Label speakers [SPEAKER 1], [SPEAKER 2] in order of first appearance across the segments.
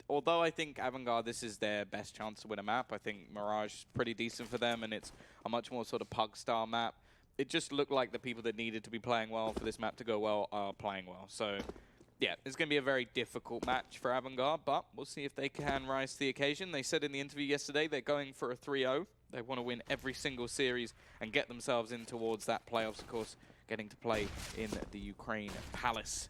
[SPEAKER 1] although I think Avangar, this is their best chance to win a map. I think Mirage is pretty decent for them, and it's a much more sort of pug-style map. It just looked like the people that needed to be playing well for this map to go well are playing well. So, yeah, it's going to be a very difficult match for Avangar, but we'll see if they can rise to the occasion. They said in the interview yesterday they're going for a 3-0. They want to win every single series and get themselves in towards that playoffs, of course, getting to play in the Ukraine Palace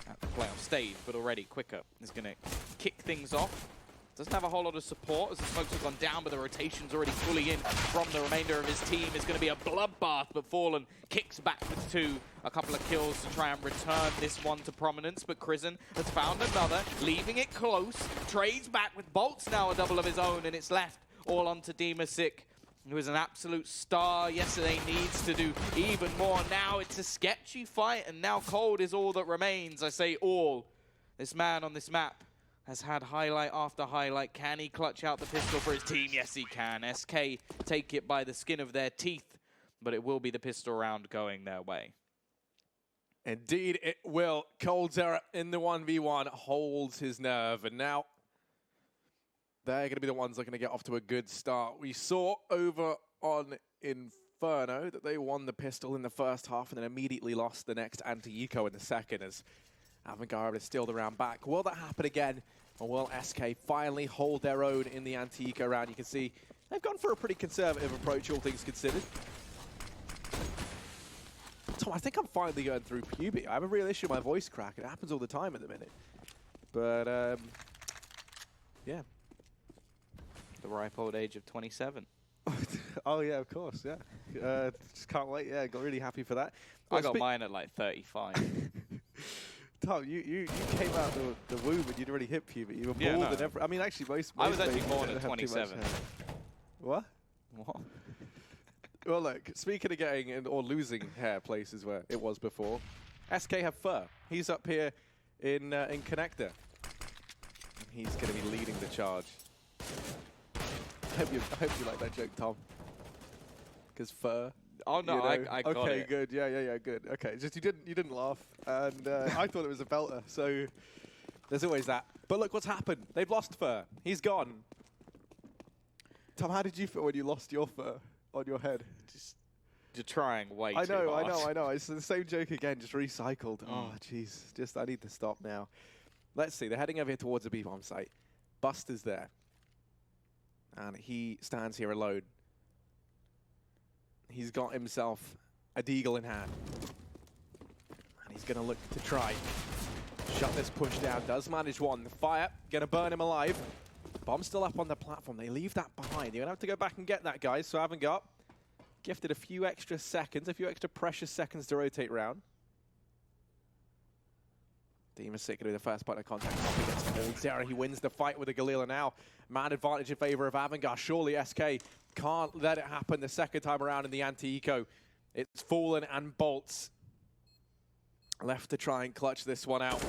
[SPEAKER 1] at the playoff stage. But already, Quicker is going to kick things off. Doesn't have a whole lot of support as the smokes have gone down, but the rotation's already fully in from the remainder of his team. It's going to be a bloodbath, but Fallen kicks back with 2. A couple of kills to try and return this one to prominence, but Crizzen has found another, leaving it close. Trades back with Bolts now, a double of his own, and it's left all onto Demasik, who was an absolute star yesterday, needs to do even more. Now it's a sketchy fight, and now Cold is all that remains. I say all. This man on this map has had highlight after highlight. Can he clutch out the pistol for his team? Yes, he can. SK take it by the skin of their teeth, but it will be the pistol round going their way.
[SPEAKER 2] Indeed, it will. Coldzera in the 1v1 holds his nerve, and now they're going to be the ones that are going to get off to a good start. We saw over on Inferno that they won the pistol in the first half and then immediately lost the next anti-eco in the second as Avangar is still the round back. Will that happen again? Or will SK finally hold their own in the anti-eco round? You can see they've gone for a pretty conservative approach, all things considered. Tom, I think I'm finally going through puberty. I have a real issue with my voice crack. It happens all the time at the minute. But, yeah.
[SPEAKER 1] The ripe old age of 27.
[SPEAKER 2] Oh, yeah, of course, yeah. Just can't wait. Yeah, got really happy for that.
[SPEAKER 1] I got mine at like 35.
[SPEAKER 2] Tom, you came out the womb and you'd already hit puberty. You were more than ever. I mean, actually, most
[SPEAKER 1] I was actually born at 27.
[SPEAKER 2] What?
[SPEAKER 1] What?
[SPEAKER 2] Well, look, speaking of getting in or losing hair places where it was before, SK have fur. He's up here in Connector. And he's going to be leading the charge. I hope you like that joke, Tom. Because fur.
[SPEAKER 1] Oh no, you know? I got
[SPEAKER 2] okay,
[SPEAKER 1] it.
[SPEAKER 2] Good. Yeah, good. Okay, just you didn't laugh, and I thought it was a belter. So there's always that. But look what's happened. They've lost fur. He's gone. Tom, how did you feel when you lost your fur on your head?
[SPEAKER 1] Just you're trying way
[SPEAKER 2] too hard. I know. It's the same joke again, just recycled. Oh, jeez. Just I need to stop now. Let's see. They're heading over here towards the B-bomb site. Buster's there, and he stands here alone. He's got himself a deagle in hand. And he's going to look to try. Shut this push down. Does manage one. The fire going to burn him alive. Bomb still up on the platform. They leave that behind. You're going to have to go back and get that, guys. So Avangar gifted a few extra seconds, a few extra precious seconds to rotate round. Demasik going to be the first point of contact up against Coldzera. He wins the fight with a Galila now. Man advantage in favor of Avangar. Surely SK can't let it happen the second time around in the anti-eco. It's Fallen and Bolts left to try and clutch this one out.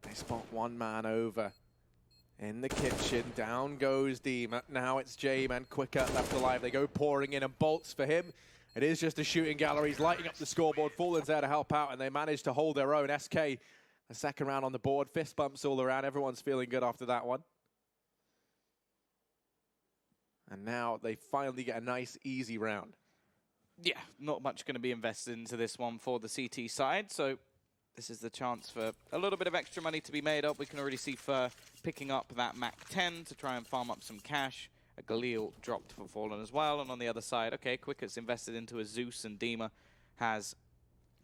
[SPEAKER 2] They spot one man over in the kitchen. Down goes Deema. Now it's J-Man Quicker left alive. They go pouring in, and Bolts for him. It is just a shooting gallery. He's lighting up the scoreboard. Fallen's there to help out, and they manage to hold their own. SK, a second round on the board. Fist bumps all around. Everyone's feeling good after that one. And now they finally get a nice, easy round.
[SPEAKER 1] Yeah, not much going to be invested into this one for the CT side, so this is the chance for a little bit of extra money to be made up. We can already see Fur picking up that Mac-10 to try and farm up some cash. A Galil dropped for Fallen as well, and on the other side, okay, Quicker's invested into a Zeus, and Deema has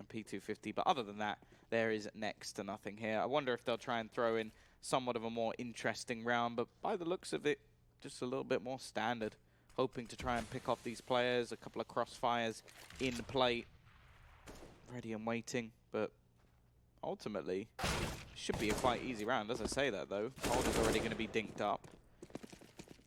[SPEAKER 1] a P250, but other than that, there is next to nothing here. I wonder if they'll try and throw in somewhat of a more interesting round, but by the looks of it, just a little bit more standard. Hoping to try and pick off these players. A couple of crossfires in play. Ready and waiting, but ultimately, should be a quite easy round. As I say that, though, Cold is already going to be dinked up.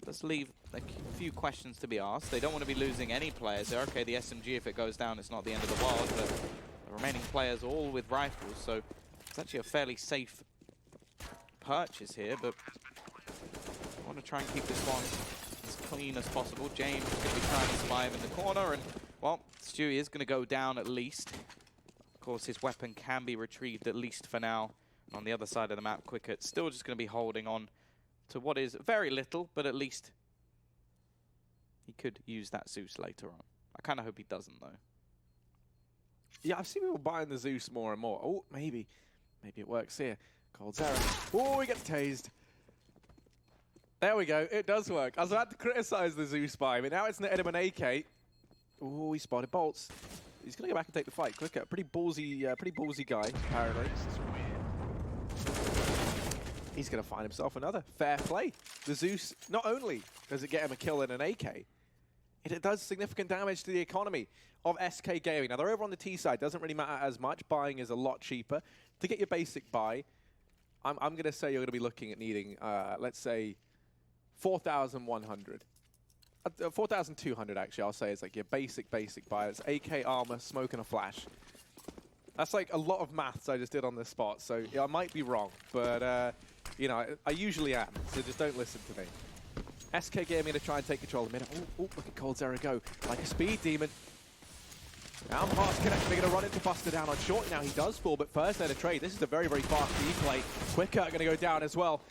[SPEAKER 1] Let's leave a few questions to be asked. They don't want to be losing any players there. Okay, the SMG, if it goes down, it's not the end of the world, but the remaining players are all with rifles, so it's actually a fairly safe purchase here, but I want to try and keep this one as clean as possible. James is going to be trying to survive in the corner, and, well, Stewie is going to go down at least. Of course, his weapon can be retrieved, at least for now. On the other side of the map, Quer still just going to be holding on to what is very little, but at least he could use that Zeus later on. I kind of hope he doesn't, though.
[SPEAKER 2] Yeah, I've seen people buying the Zeus more and more. Oh, maybe. Maybe it works here. coldzera. Oh, he gets tased. There we go. It does work. I was about to criticize the Zeus buy, but now it's netted him an AK. Oh, he spotted bolts. He's going to go back and take the fight. Quer, pretty ballsy guy, apparently. He's going to find himself another. Fair play. The Zeus, not only does it get him a kill and an AK, it does significant damage to the economy of SK Gaming. Now, they're over on the T side. Doesn't really matter as much. Buying is a lot cheaper. To get your basic buy, I'm going to say you're going to be looking at needing, let's say, 4,100. 4,200, actually, I'll say, is like your basic buy. It's AK armor, smoke, and a flash. That's like a lot of maths I just did on the spot, so yeah, I might be wrong, but, you know, I usually am, so just don't listen to me. SK Gaming to try and take control of the minute. Oh, look at coldzera go. Like a speed demon. Down past Connect, they're going to run into Buster down on short. Now he does fall, but first they're to trade. This is a very, very fast B-play. Quer going to go down as well.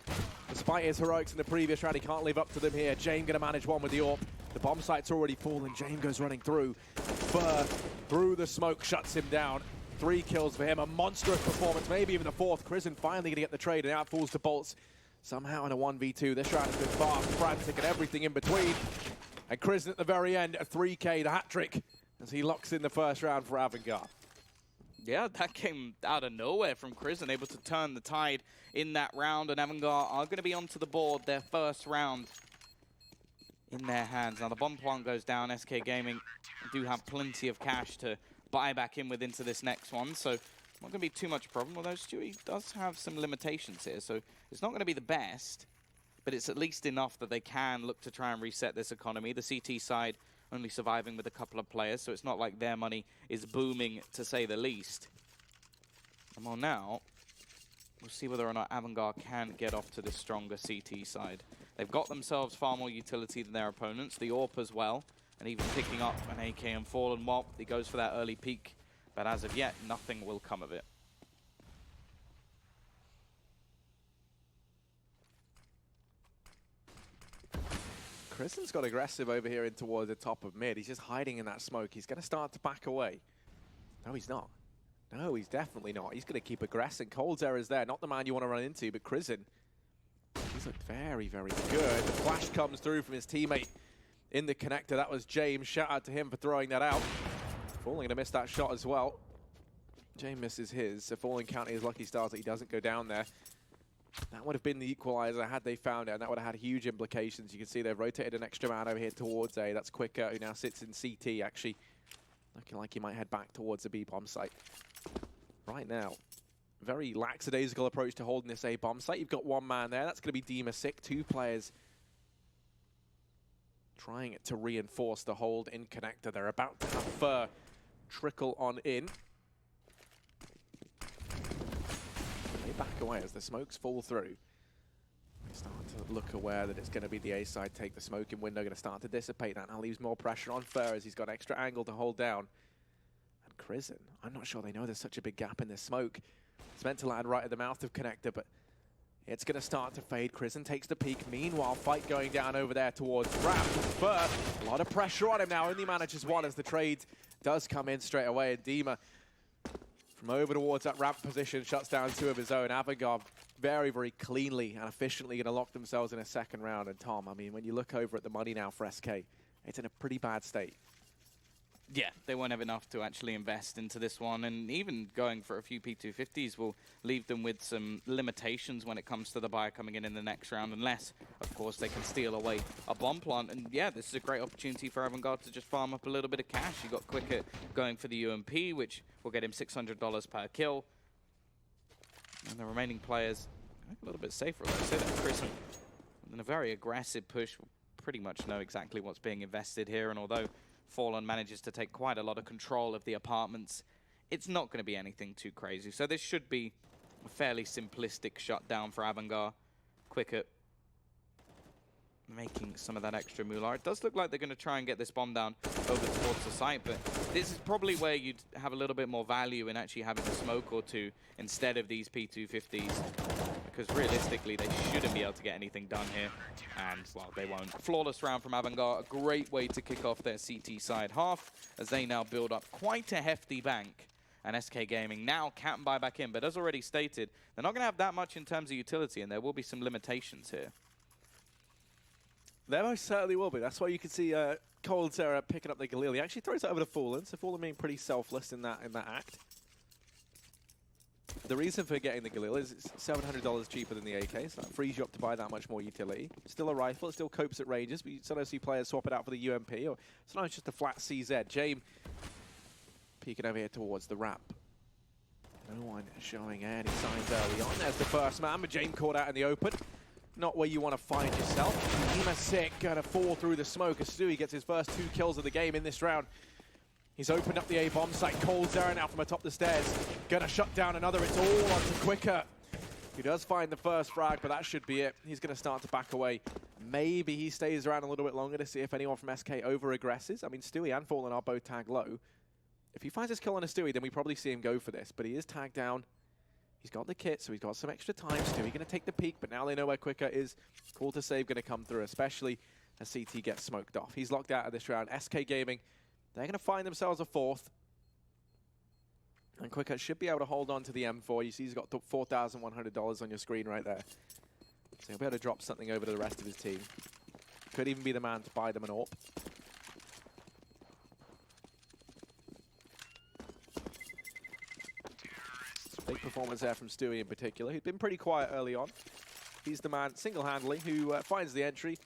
[SPEAKER 2] Despite his heroics in the previous round, he can't live up to them here. James going to manage one with the AWP. The bomb site's already fallen. James goes running through. Fur through the smoke shuts him down. 3 kills for him. A monstrous performance, maybe even the 4th. Krisen finally going to get the trade, and out falls to bolts. Somehow in a 1v2. This round has been fast, frantic, and everything in between. And Krisen at the very end, a 3K, the hat-trick, as he locks in the first round for Avangar.
[SPEAKER 1] Yeah, that came out of nowhere from Krisen, able to turn the tide in that round, and Avangar are going to be onto the board, their first round in their hands. Now the bomb plant goes down. SK Gaming do have plenty of cash to buy back in with into this next one, so not going to be too much problem, although Stewie does have some limitations here, so it's not going to be the best, but it's at least enough that they can look to try and reset this economy. The CT side only surviving with a couple of players, so it's not like their money is booming, to say the least. And well, now, we'll see whether or not Avangar can get off to this stronger CT side. They've got themselves far more utility than their opponents, the AWP as well, and even picking up an AK and Fallen Wop. He goes for that early peek, but as of yet, nothing will come of it.
[SPEAKER 2] Kristen's got aggressive over here in towards the top of mid. He's just hiding in that smoke. He's going to start to back away. No, he's not. No, he's definitely not. He's going to keep aggressing. coldzera is there. Not the man you want to run into, but Krisen, he's looked very, very good. The flash comes through from his teammate in the connector. That was James. Shout out to him for throwing that out. Falling going to miss that shot as well. James misses his. So Falling counting his lucky stars that he doesn't go down there. That would have been the equalizer had they found it, and that would have had huge implications. You can see they've rotated an extra man over here towards A. That's Quer, who now sits in CT, actually. Looking like he might head back towards the B-bomb site. Right now, very lackadaisical approach to holding this A-bomb site. You've got one man there. That's going to be Dima sick. 2 players trying to reinforce the hold in connector. They're about to have Fur trickle on in. They back away as the smokes fall through. They start to look aware that it's going to be the A side take the smoking window, going to start to dissipate that. Now leaves more pressure on Fur as he's got extra angle to hold down. And Krisen, I'm not sure they know there's such a big gap in this smoke. It's meant to land right at the mouth of connector, but it's going to start to fade. Krisen takes the peak. Meanwhile, fight going down over there towards Ramp. Fur, a lot of pressure on him now. Only manages one as the trade does come in straight away. And Dima, from over towards that ramp position, shuts down 2 of his own. Avangar very, very cleanly and efficiently going to lock themselves in a second round. And Tom, I mean, when you look over at the money now for SK, it's in a pretty bad state.
[SPEAKER 1] Yeah, they won't have enough to actually invest into this one, and even going for a few P250s will leave them with some limitations when it comes to the buyer coming in the next round, unless, of course, they can steal away a bomb plant. And yeah, this is a great opportunity for Avangar to just farm up a little bit of cash. You got Quer going for the UMP, which will get him $600 per kill. And the remaining players a little bit safer. Like I said, Krisen, in a very aggressive push, will pretty much know exactly what's being invested here, and although Fallen manages to take quite a lot of control of the apartments, it's not going to be anything too crazy. So this should be a fairly simplistic shutdown for Avangar. Quer making some of that extra moolah. It does look like they're going to try and get this bomb down over towards the site, but this is probably where you'd have a little bit more value in actually having a smoke or two instead of these P250s, because realistically they shouldn't be able to get anything done here, and well, they won't. Flawless round from Avangar, a great way to kick off their CT side half as they now build up quite a hefty bank. And SK Gaming now can buy back in, but as already stated, they're not going to have that much in terms of utility, and there will be some limitations here.
[SPEAKER 2] There most certainly will be. That's why you can see conhecer picking up the Galil. He actually throws it over to Fallen, so Fallen being pretty selfless in that act. The reason for getting the Galil is it's $700 cheaper than the AK, so that frees you up to buy that much more utility. Still a rifle, it still copes at ranges, but you sometimes see players swap it out for the UMP, or sometimes just a flat CZ. James peeking over here towards the ramp. No one showing any signs early on. There's the first man, but James caught out in the open. Not where you want to find yourself. Nima sick, gonna fall through the smoke as Stewie gets his first 2 kills of the game in this round. He's opened up the A-bomb site. conhecer now from atop the stairs. Gonna shut down another. It's all onto Quer. He does find the first frag, but that should be it. He's gonna start to back away. Maybe he stays around a little bit longer to see if anyone from SK over-aggresses. I mean, Stewie and Fallen are both tagged low. If he finds his kill on a Stewie, then we probably see him go for this, but he is tagged down. He's got the kit, so he's got some extra time. Stewie going to take the peek, but now they know where Quer is. Call to save going to come through, especially as CT gets smoked off. He's locked out of this round. SK Gaming, they're going to find themselves a 4th. And Quer should be able to hold on to the M4. You see he's got $4,100 on your screen right there. So he'll be able to drop something over to the rest of his team. Could even be the man to buy them an AWP. Big performance there from Stewie in particular. He'd been pretty quiet early on. He's the man single-handedly who finds the entry,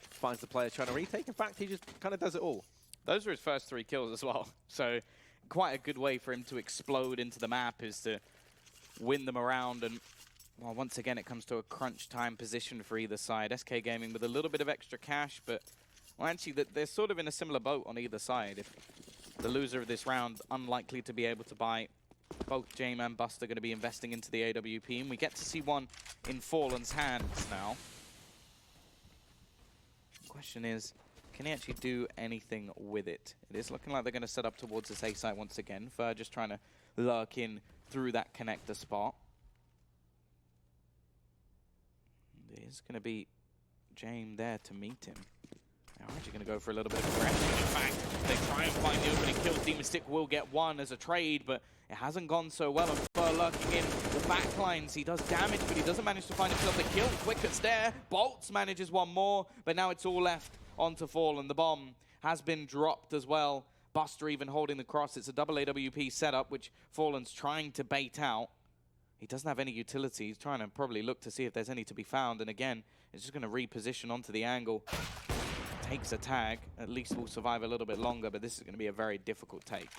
[SPEAKER 2] finds the player trying to retake. In fact, he just kind of does it all.
[SPEAKER 1] Those were his first 3 kills as well. So quite a good way for him to explode into the map is to win them around. And well, once again, it comes to a crunch time position for either side. SK Gaming with a little bit of extra cash, but well, actually, they're sort of in a similar boat on either side. If the loser of this round, unlikely to be able to buy. Both James and Buster going to be investing into the AWP, and we get to see one in Fallen's hands now. The question is, can he actually do anything with it? It is looking like they're going to set up towards this A site once again. Fer just trying to lurk in through that connector spot. There's going to be James there to meet him. They're actually going to go for a little bit of aggression. In fact, they try and find the opening kill. Demon Stick will get one as a trade, but it hasn't gone so well. And Fer lurking in the backlines. He does damage, but he doesn't manage to find himself the kill. Quicker's there. Bolts manages one more, but now it's all left onto Fallen. The bomb has been dropped as well. Buster even holding the cross. It's a double AWP setup, which Fallen's trying to bait out. He doesn't have any utility. He's trying to probably look to see if there's any to be found. And again, it's just going to reposition onto the angle. Takes a tag. At least will survive a little bit longer, but this is going to be a very difficult take.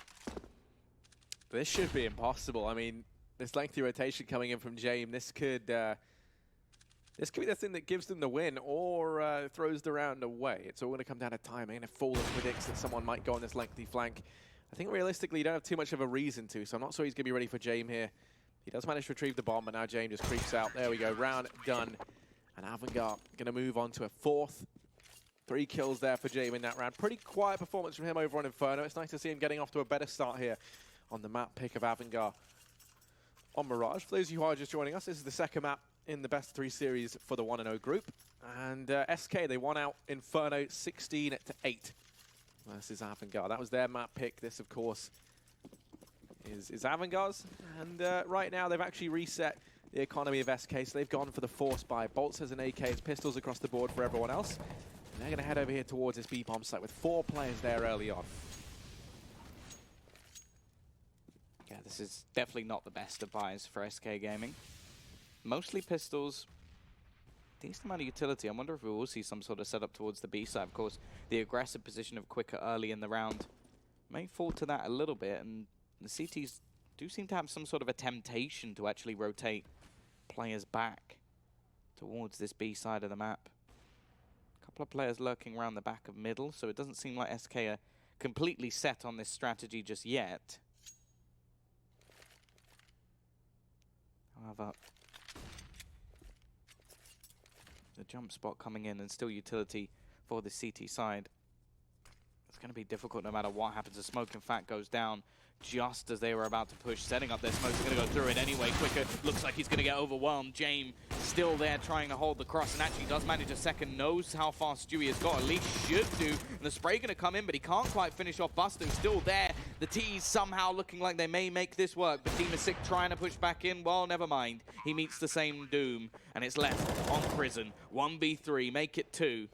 [SPEAKER 2] This should be impossible. I mean, this lengthy rotation coming in from James, this could be the thing that gives them the win or throws the round away. It's all going to come down to timing. If Fallen predicts that someone might go on this lengthy flank, I think realistically you don't have too much of a reason to, so I'm not sure he's going to be ready for James here. He does manage to retrieve the bomb, but now James just creeps out. There we go, round done. And Avangar going to move on to a 4th. 3 kills there for James in that round. Pretty quiet performance from him over on Inferno. It's nice to see him getting off to a better start here on the map pick of Avangar on Mirage. For those of you who are just joining us, this is the second map in the best 3 series for the 1-0 group. And SK, they won out Inferno 16-8 versus Avangar. That was their map pick. This, of course, is Avangar's. And right now, they've actually reset the economy of SK, so they've gone for the force buy. Bolts has an AK, it's pistols across the board for everyone else. And they're going to head over here towards this B-bomb site with 4 players there early on.
[SPEAKER 1] Yeah, this is definitely not the best of buys for SK Gaming. Mostly pistols. Decent amount of utility. I wonder if we will see some sort of setup towards the B side. Of course, the aggressive position of Quer early in the round may fall to that a little bit. And the CTs do seem to have some sort of a temptation to actually rotate players back towards this B side of the map. A couple of players lurking around the back of middle, so it doesn't seem like SK are completely set on this strategy just yet. However, The jump spot coming in and still utility for the CT side. It's going to be difficult no matter what happens. The smoke, in fact, goes down just as they were about to push, setting up their smoke. They're going to go through it anyway. Quicker looks like he's going to get overwhelmed. James still there trying to hold the cross and actually does manage a second. Knows how far Stewie has got, at least should do. And the spray going to come in, but he can't quite finish off Buster, who's still there. The T's somehow looking like they may make this work, but Team is sick trying to push back in. Well, never mind. He meets the same doom, and it's left on Prison. 1v3, make it 2.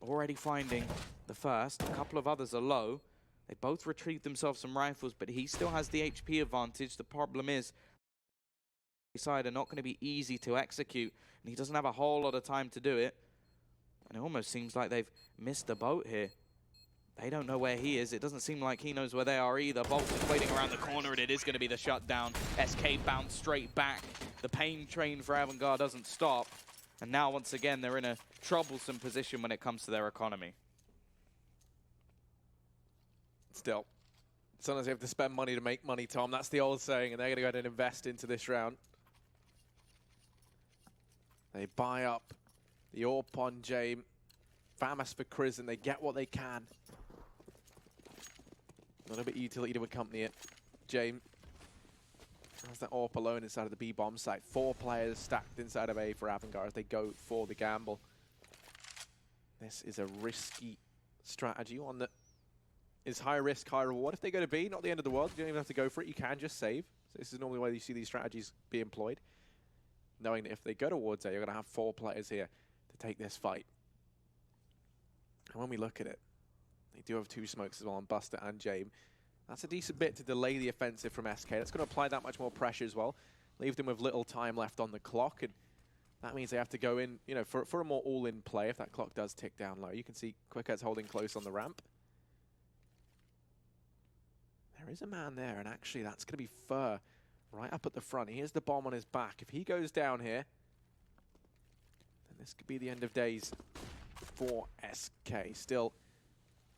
[SPEAKER 1] Already finding the first. A couple of others are low. They both retrieved themselves some rifles, but he still has the HP advantage. The problem is, side are not going to be easy to execute, and he doesn't have a whole lot of time to do it. And it almost seems like they've missed the boat here. They don't know where he is. It doesn't seem like he knows where they are either. Bolt is waiting around the corner, and it is going to be the shutdown. SK bounced straight back. The pain train for Avangar doesn't stop. And now, once again, they're in a troublesome position when it comes to their economy.
[SPEAKER 2] Still, sometimes you have to spend money to make money, Tom. That's the old saying, and they're going to go ahead and invest into this round. They buy up the AWP on James. Famous for Chris, and they get what they can. A little bit of utility to accompany it. James has that AWP alone inside of the B bomb site. 4 players stacked inside of A for Avangar as they go for the gamble. This is a risky strategy, one that is high risk, high reward. If they go to B, not the end of the world. You don't even have to go for it. You can just save. So this is normally why you see these strategies be employed. Knowing that if they go towards A, you're going to have 4 players here to take this fight. And when we look at it, they do have 2 smokes as well on Buster and James. That's a decent bit to delay the offensive from SK. That's going to apply that much more pressure as well. Leave them with little time left on the clock. And that means they have to go in, you know, for a more all-in play if that clock does tick down low. You can see Quer's holding close on the ramp. There is a man there, and actually that's going to be Fur right up at the front. Here's the bomb on his back. If he goes down here, then this could be the end of days for SK. Still,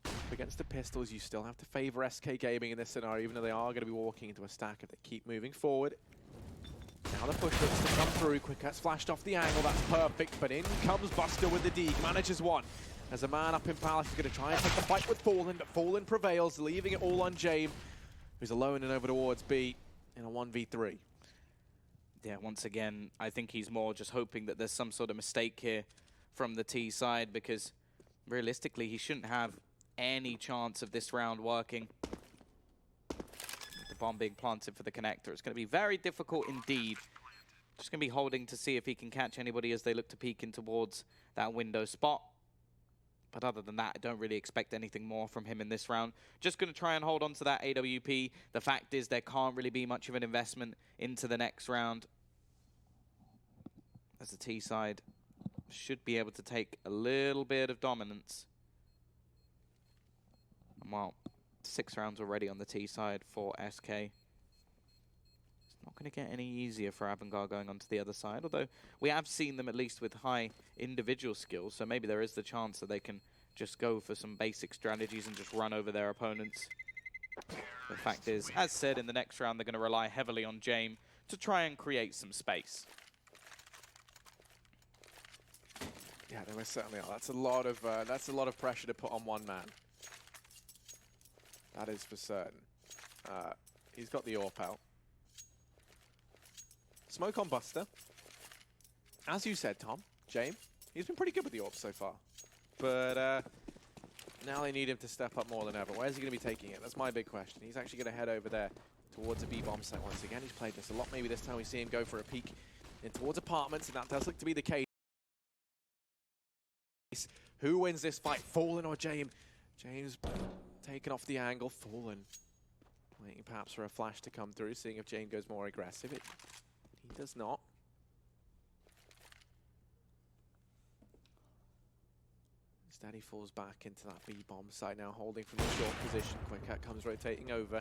[SPEAKER 2] up against the pistols, you still have to favor SK Gaming in this scenario, even though they are going to be walking into a stack if they keep moving forward. Now the push looks to come through. Quer's flashed off the angle. That's perfect, but in comes Buster with the D. Manages one. As a man up in Palace is going to try and take the fight with Fallen, but Fallen prevails, leaving it all on James, who's alone and over towards B in a 1v3.
[SPEAKER 1] Yeah, once again, I think he's more just hoping that there's some sort of mistake here from the T side, because realistically, he shouldn't have any chance of this round working. The bomb being planted for the connector. It's going to be very difficult indeed. Just going to be holding to see if he can catch anybody as they look to peek in towards that window spot. But other than that, I don't really expect anything more from him in this round. Just going to try and hold on to that AWP. The fact is there can't really be much of an investment into the next round, as the T side should be able to take a little bit of dominance. And well, 6 rounds already on the T side for SK. It's not going to get any easier for Avangar going onto the other side, although we have seen them at least with high individual skills, so maybe there is the chance that they can just go for some basic strategies and just run over their opponents. The fact is, as said, in the next round, they're going to rely heavily on James to try and create some space.
[SPEAKER 2] Yeah, they most certainly are. That's a lot of pressure to put on one man. That is for certain. He's got the AWP out. Smoke on Buster. As you said, Tom, James, he's been pretty good with the AWP so far. But now they need him to step up more than ever. Where's he going to be taking it? That's my big question. He's actually going to head over there towards a B-bomb site once again. He's played this a lot. Maybe this time we see him go for a peek in towards apartments, and that does look to be the case. Who wins this fight, Fallen or James? James taken off the angle. Fallen waiting perhaps for a flash to come through, seeing if James goes more aggressive. He does not. Instead, he falls back into that B-bomb site now, holding from the short position. Quer comes rotating over.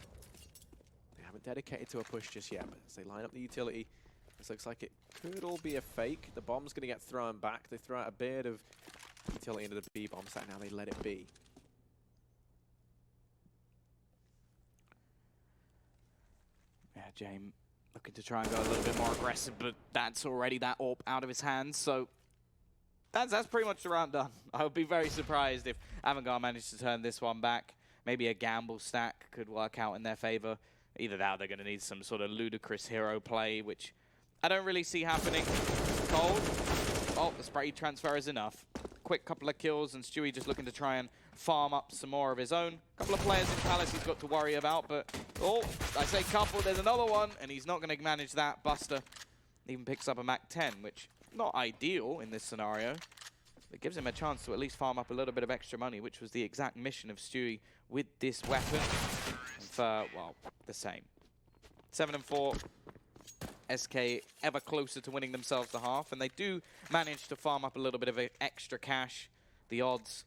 [SPEAKER 2] They haven't dedicated to a push just yet, but as they line up the utility, this looks like it could all be a fake. The bomb's going to get thrown back. They throw out a bit of utility into the B-bomb site. Now they let it be.
[SPEAKER 1] Yeah, James looking to try and go a little bit more aggressive, but that's already that AWP out of his hands, so That's pretty much the round done. I would be very surprised if Avangar managed to turn this one back. Maybe a gamble stack could work out in their favor. Either that or they're going to need some sort of ludicrous hero play, which I don't really see happening. Cold. Oh, the spray transfer is enough. Quick couple of kills, and Stewie just looking to try and farm up some more of his own. Couple of players in Palace he's got to worry about, but oh, I say couple, there's another one, and he's not going to manage that. Buster even picks up a Mac-10, which not ideal in this scenario. It gives him a chance to at least farm up a little bit of extra money, which was the exact mission of Stewie with this weapon. And for, well, the same. 7-4. SK ever closer to winning themselves the half, and they do manage to farm up a little bit of extra cash. The odds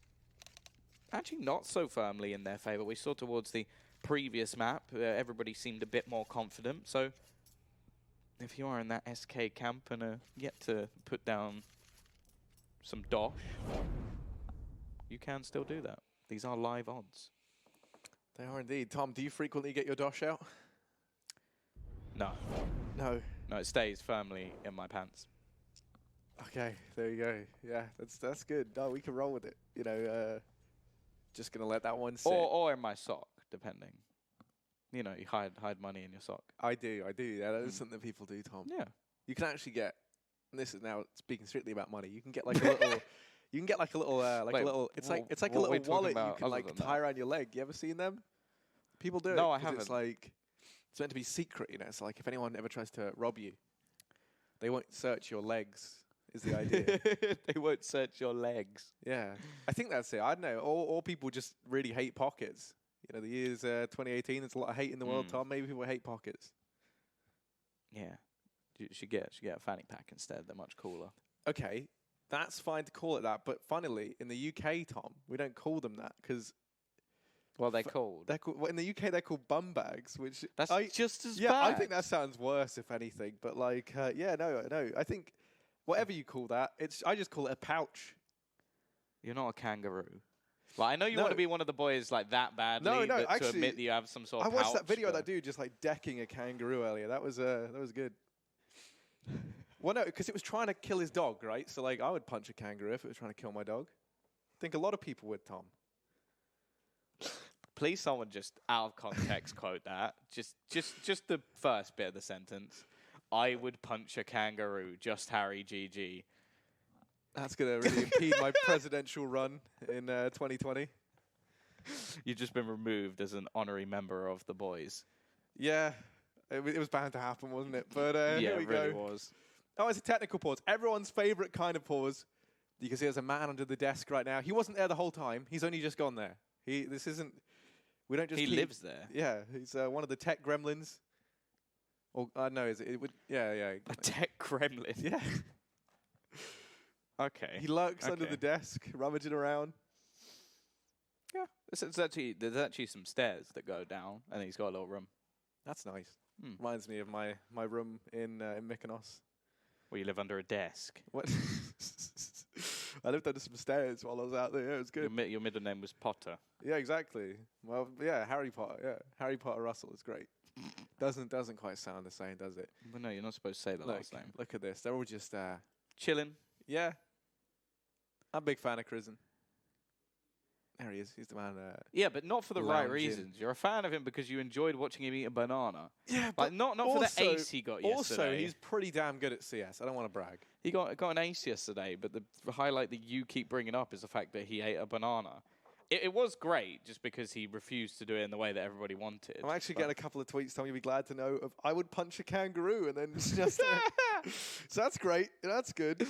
[SPEAKER 1] actually not so firmly in their favor. We saw towards the previous map, everybody seemed a bit more confident. So if you are in that SK camp and yet to put down some dosh, you can still do that. These are live odds.
[SPEAKER 2] They are indeed. Tom, do you frequently get your dosh out?
[SPEAKER 1] No.
[SPEAKER 2] No.
[SPEAKER 1] No, it stays firmly in my pants.
[SPEAKER 2] Okay, there you go. Yeah, that's good. No, we can roll with it. You know, just gonna let that one sit.
[SPEAKER 1] Or in my sock, depending. You know, you hide money in your sock.
[SPEAKER 2] I do. Yeah, that is something that people do, Tom.
[SPEAKER 1] Yeah.
[SPEAKER 2] You can actually get, and this is now speaking strictly about money, you can get like a little, you can get like a little, it's like a little wallet you can like tie around your leg. You ever seen them? People do it.
[SPEAKER 1] No, I haven't.
[SPEAKER 2] It's like, it's meant to be secret, you know. It's like if anyone ever tries to rob you, they won't search your legs, is the idea.
[SPEAKER 1] They won't search your legs.
[SPEAKER 2] Yeah. I think that's it. I don't know. Or people just really hate pockets. You know, the year's 2018, there's a lot of hate in the world, Tom. Maybe people hate pockets.
[SPEAKER 1] Yeah. You should get a fanny pack instead. They're much cooler.
[SPEAKER 2] Okay, that's fine to call it that. But funnily, in the UK, Tom, we don't call them that because...
[SPEAKER 1] Well, they're called.
[SPEAKER 2] Well, in the UK, they're called bum bags, which...
[SPEAKER 1] That's just as bad.
[SPEAKER 2] Yeah, I think that sounds worse, if anything. But, like, yeah, no. I think whatever you call that, I just call it a pouch.
[SPEAKER 1] You're not a kangaroo. Like, I know you want to be one of the boys, like, that badly
[SPEAKER 2] actually,
[SPEAKER 1] to admit that you have some sort of
[SPEAKER 2] pouch. I watched
[SPEAKER 1] pouch,
[SPEAKER 2] that video of that dude just, like, decking a kangaroo earlier. That was good. Well, no, because it was trying to kill his dog, right? So, like, I would punch a kangaroo if it was trying to kill my dog. I think a lot of people would, Tom.
[SPEAKER 1] Please, someone just out of context quote that. Just the first bit of the sentence. I would punch a kangaroo. Just Harry GG.
[SPEAKER 2] That's going to really impede my presidential run in 2020.
[SPEAKER 1] You've just been removed as an honorary member of the boys.
[SPEAKER 2] Yeah, it was bound to happen, wasn't it? But
[SPEAKER 1] yeah,
[SPEAKER 2] here we
[SPEAKER 1] it really
[SPEAKER 2] go.
[SPEAKER 1] was.
[SPEAKER 2] Oh, it's a technical pause. Everyone's favorite kind of pause. You can see there's a man under the desk right now. He wasn't there the whole time. He's only just gone there. This isn't... We don't just.
[SPEAKER 1] He lives there.
[SPEAKER 2] Yeah, he's one of the tech gremlins. Or no, is it? Yeah.
[SPEAKER 1] A tech gremlin.
[SPEAKER 2] Yeah.
[SPEAKER 1] Okay.
[SPEAKER 2] He lurks under the desk, rummaging around.
[SPEAKER 1] Yeah. There's actually some stairs that go down, and he's got a little room.
[SPEAKER 2] That's nice. Reminds me of my room in Mykonos.
[SPEAKER 1] Where you live under a desk.
[SPEAKER 2] What? I lived under some stairs while I was out there. Yeah, it was good.
[SPEAKER 1] Your middle name was Potter.
[SPEAKER 2] Yeah, exactly. Well, yeah, Harry Potter. Yeah, Harry Potter Russell is great. Doesn't quite sound the same, does it?
[SPEAKER 1] Well, no, you're not supposed to say the last name.
[SPEAKER 2] Look at this. They're all just
[SPEAKER 1] chilling.
[SPEAKER 2] Yeah. I'm a big fan of Krisen. There he is. He's the man.
[SPEAKER 1] Yeah, but not for the right
[SPEAKER 2] lounging.
[SPEAKER 1] reasons. You're a fan of him because you enjoyed watching him eat a banana.
[SPEAKER 2] Yeah,
[SPEAKER 1] but not for the ace he got yesterday.
[SPEAKER 2] Also, he's pretty damn good at CS. I don't want to brag.
[SPEAKER 1] He got an ace yesterday, but the highlight that you keep bringing up is the fact that he ate a banana. It was great just because he refused to do it in the way that everybody wanted.
[SPEAKER 2] I'm actually getting a couple of tweets, Tom, you'll be glad to know, of I would punch a kangaroo and then just... So that's great. That's good.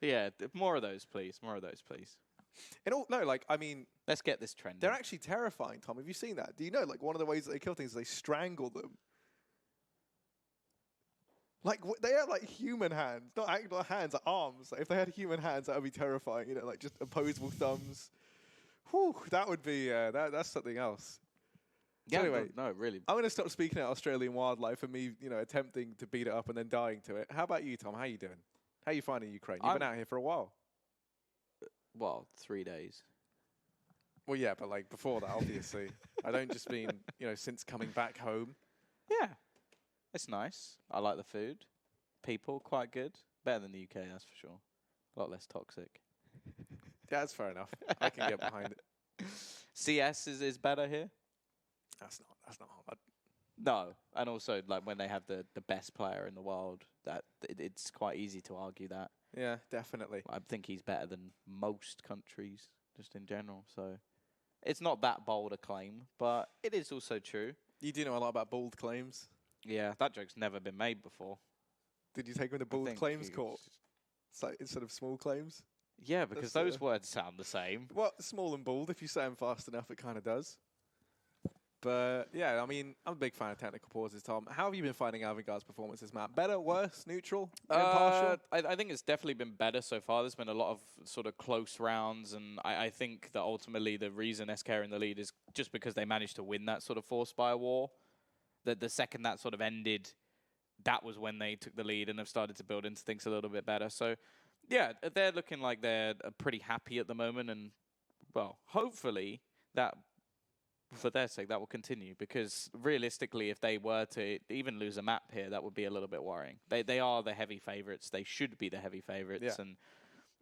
[SPEAKER 1] Yeah, more of those, please. More of those, please.
[SPEAKER 2] I mean...
[SPEAKER 1] Let's get this trend.
[SPEAKER 2] They're actually terrifying, Tom. Have you seen that? Do you know, like, one of the ways that they kill things is they strangle them? Like, they have, like, human hands. Not actual hands, like arms. Like, if they had human hands, that would be terrifying. You know, like, just opposable thumbs. Whew, that would be... that's something else.
[SPEAKER 1] Yeah,
[SPEAKER 2] so anyway,
[SPEAKER 1] no, really.
[SPEAKER 2] I'm going to stop speaking about Australian wildlife and me, you know, attempting to beat it up and then dying to it. How about you, Tom? How you doing? How you finding Ukraine? You've been out here for a while.
[SPEAKER 1] Well, 3 days.
[SPEAKER 2] Well, yeah, but like before that, obviously. I don't just mean, you know, since coming back home.
[SPEAKER 1] Yeah. It's nice. I like the food. People, quite good. Better than the UK, that's for sure. A lot less toxic.
[SPEAKER 2] That's fair enough. I can get behind it.
[SPEAKER 1] CS is better here.
[SPEAKER 2] That's not hard.
[SPEAKER 1] No, and also like when they have the best player in the world, that it's quite easy to argue that.
[SPEAKER 2] Yeah, definitely.
[SPEAKER 1] I think he's better than most countries just in general. So it's not that bold a claim, but it is also true.
[SPEAKER 2] You do know a lot about bold claims.
[SPEAKER 1] Yeah, that joke's never been made before.
[SPEAKER 2] Did you take him to bold claims court? So instead of small claims?
[SPEAKER 1] Yeah, because those words sound the same.
[SPEAKER 2] Well, small and bold, if you say them fast enough, it kind of does. But, yeah, I mean, I'm a big fan of technical pauses, Tom. How have you been finding Avangar's performances, Matt? Better, worse, neutral, impartial?
[SPEAKER 1] I think it's definitely been better so far. There's been a lot of sort of close rounds, and I think that ultimately the reason SK are in the lead is just because they managed to win that sort of forced by a war. The second that sort of ended, that was when they took the lead and have started to build into things a little bit better. So, yeah, they're looking like they're pretty happy at the moment, and, well, hopefully that, for their sake, that will continue, because realistically, if they were to even lose a map here, that would be a little bit worrying. They are the heavy favorites. They should be the heavy favorites,
[SPEAKER 2] Yeah.
[SPEAKER 1] and